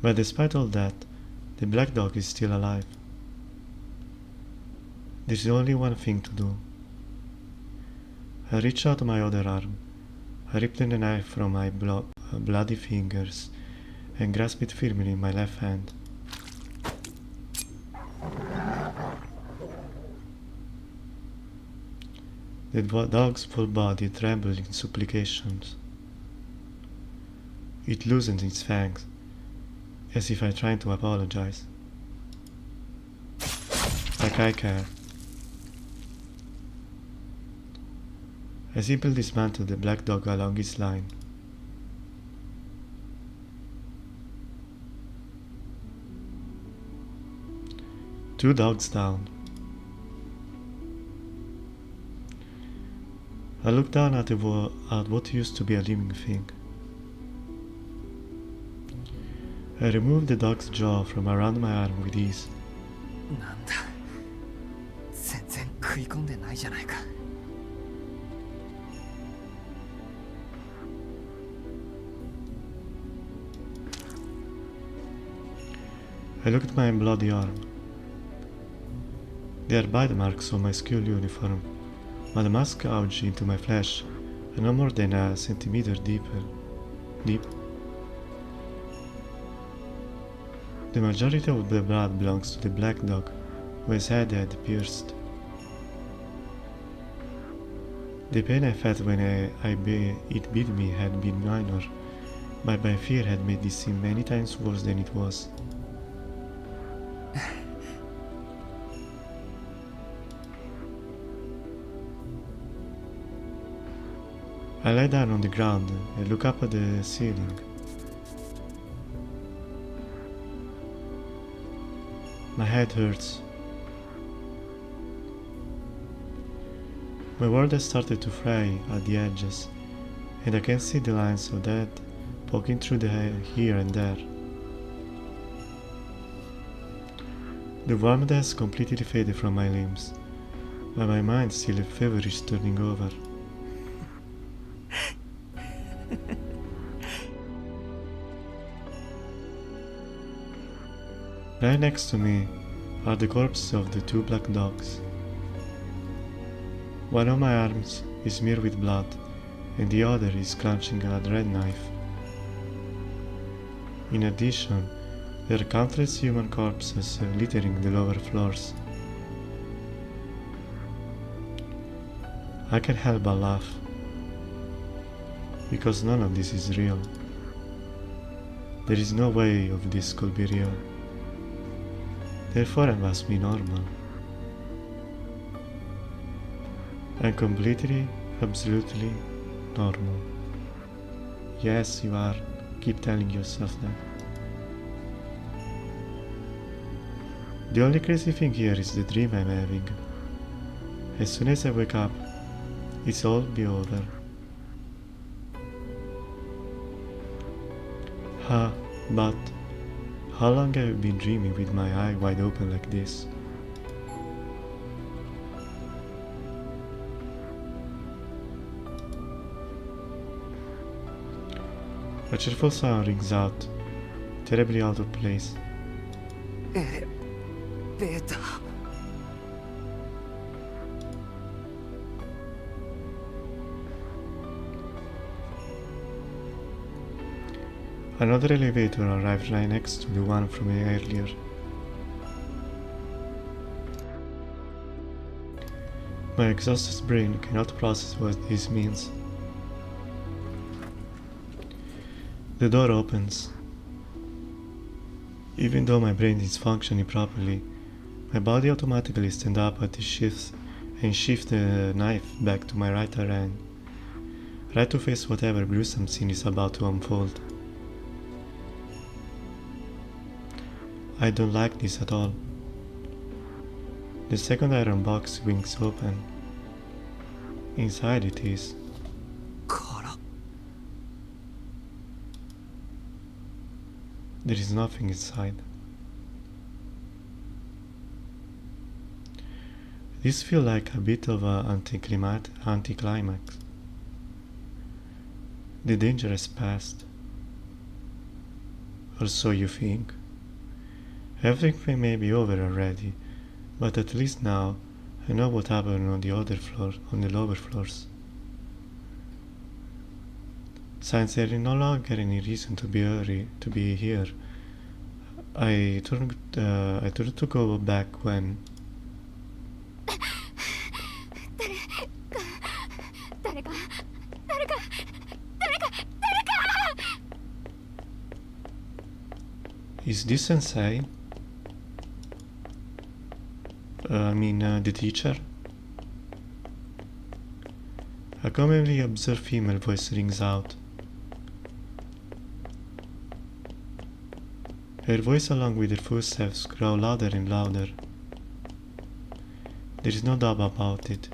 But despite all that, the black dog is still alive. There's only one thing to do. I reach out my other arm. I rip the knife from my bloody fingers and grasp it firmly in my left hand. The dog's full body trembled in supplications. It loosened its fangs, as if I tried to apologize. Like I care. I simply dismantled the black dog along its line. Two dogs down. I looked down at what used to be a living thing. I removed the dog's jaw from around my arm with ease. なんだ、全然食い込んでないじゃないか。I looked at my bloody arm. There are bite marks on my school uniform, but the mask gouged into my flesh, and no more than a centimeter deep. The majority of the blood belongs to the black dog, whose head had pierced. The pain I felt when it bit me had been minor, but my fear had made this seem many times worse than it was. I lie down on the ground and look up at the ceiling. My head hurts. My world has started to fray at the edges, and I can see the lines of death poking through the hair here and there. The warmth has completely faded from my limbs, but my mind still feverish turning over. Right next to me are the corpses of the two black dogs. One of my arms is smeared with blood, and the other is clenching a red knife. In addition, there are countless human corpses littering the lower floors. I can't help but laugh, because none of this is real. There is no way of this could be real. Therefore I must be normal. I'm completely, absolutely normal. Yes, you are. Keep telling yourself that. The only crazy thing here is the dream I'm having. As soon as I wake up, it's all be over. But how long have I been dreaming with my eye wide open like this? A cheerful sound rings out, terribly out of place. エレベーター Another elevator arrived right next to the one from earlier. My exhausted brain cannot process what this means. The door opens. Even though my brain is functioning properly, my body automatically stands up at the shifts and shift the knife back to my right hand, right to face whatever gruesome scene is about to unfold. I don't like this at all. The second iron box swings open. Inside it is. から There is nothing inside. This feels like a bit of an anticlimax. The danger has passed. Or so you think. Everything may be over already, but at least now I know what happened on the lower floors. Since there is no longer any reason to be here, I turned to go back when. Is this Sensei? The teacher? A commonly observed female voice rings out. Her voice along with her footsteps grow louder and louder. There is no doubt about it.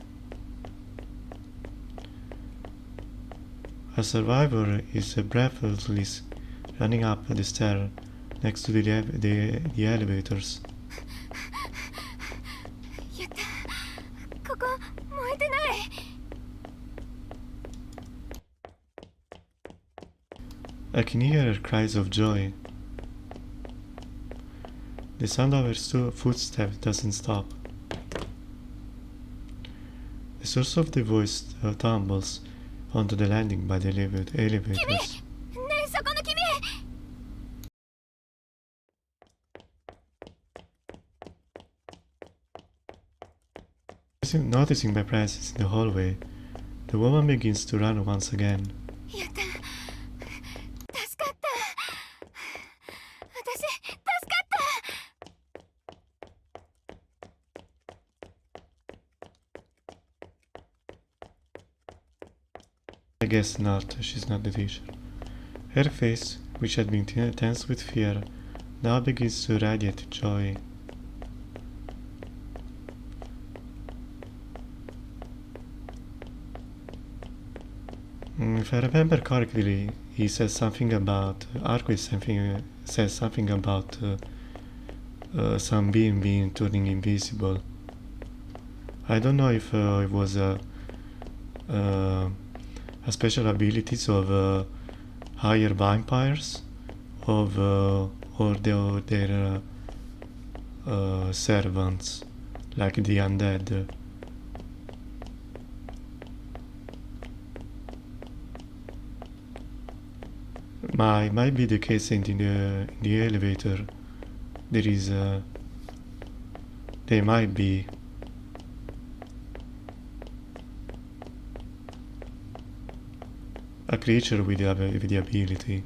A survivor is breathlessly running up the stair next to the elevators. I can hear her cries of joy. The sound of her footsteps doesn't stop. The source of the voice tumbles onto the landing by the elevators. Noticing my presence in the hallway, the woman begins to run once again. I guess not, she's not the teacher. Her face, which had been tense with fear, now begins to radiate joy. If I remember correctly, he says something about says something about some being turning invisible. I don't know if it was a special abilities of higher vampires or their servants, like the undead. Might be the case in the elevator. There might be. A creature with the ability.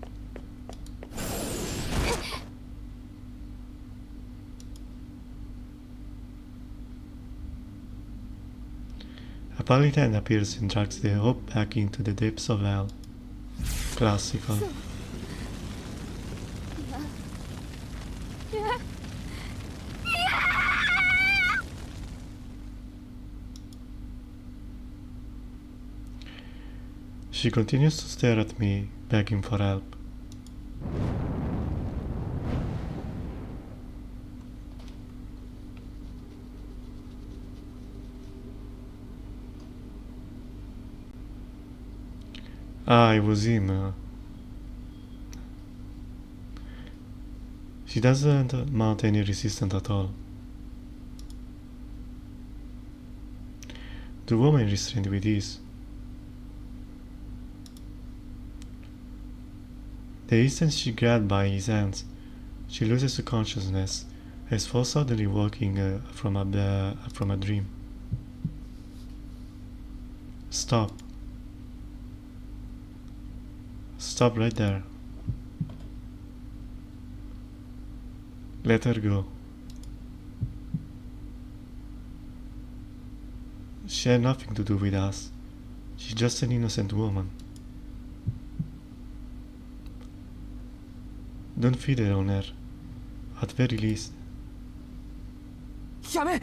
A pallid hand appears and drags the hope back into the depths of hell. Classical. She continues to stare at me, begging for help. Ah, it was him. She doesn't mount any resistance at all. The woman is restrained with ease. The instant she grabbed by his hands, she loses her consciousness as falls suddenly waking from a dream. Stop. Stop right there. Let her go. She had nothing to do with us. She's just an innocent woman. Don't feed her on her, at very least. やめ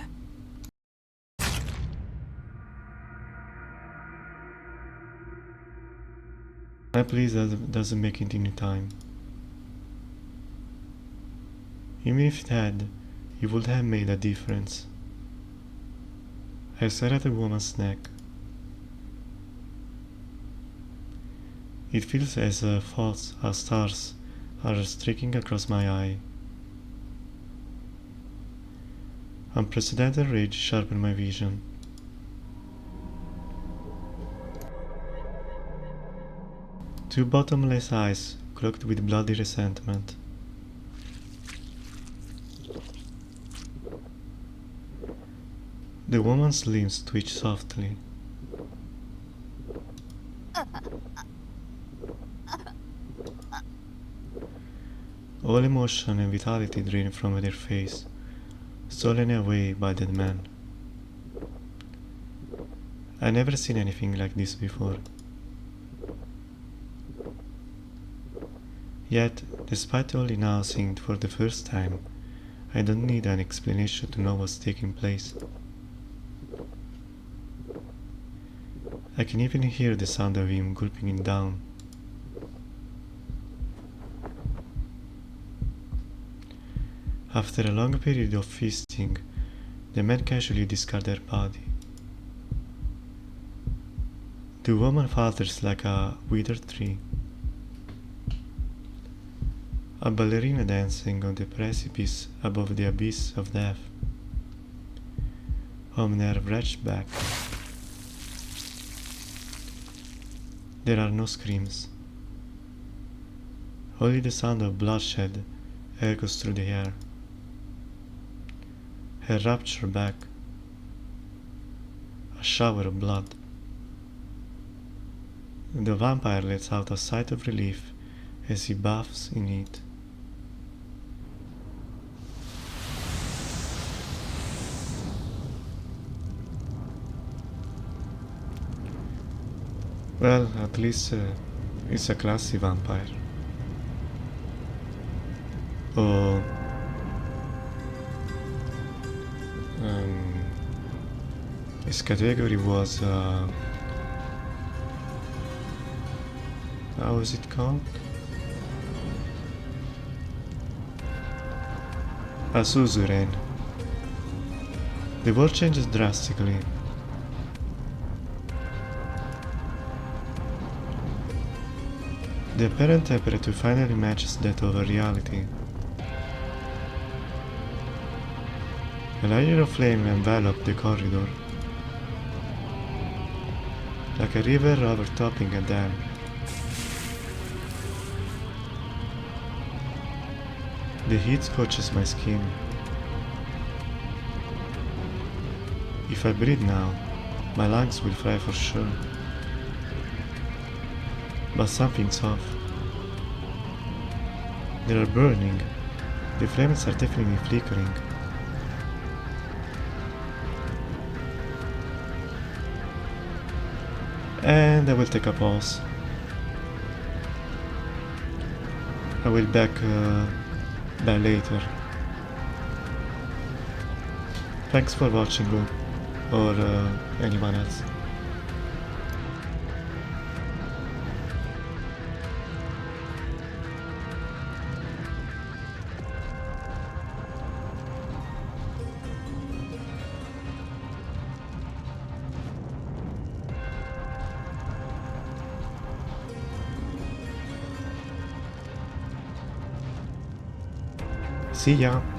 My please doesn't make it any time. Even if it had, it would have made a difference. I stared at the woman's neck. It feels as thoughts as stars are streaking across my eye. Unprecedented rage sharpened my vision. Two bottomless eyes clogged with bloody resentment. The woman's limbs twitched softly. All emotion and vitality drained from their face, stolen away by that man. I'd never seen anything like this before. Yet, despite only now seeing it for the first time, I don't need an explanation to know what's taking place. I can even hear the sound of him gulping it down. After a long period of feasting, the man casually discarded her body. The woman falters like a withered tree. A ballerina dancing on the precipice above the abyss of death. On her wretched back. There are no screams. Only the sound of bloodshed echoes through the air. Her ruptured back. A shower of blood. The vampire lets out a sigh of relief as he bathes in it. Well, at least it's a classy vampire. Oh, his category was how is it called? A suzerain. The world changes drastically. The apparent temperature finally matches that of a reality. A layer of flame enveloped the corridor, like a river overtopping a dam. The heat scorches my skin. If I breathe now, my lungs will fry for sure. But something's off. They are burning. The flames are definitely flickering. And I will take a pause. I will back later. Thanks for watching, or anyone else. See ya!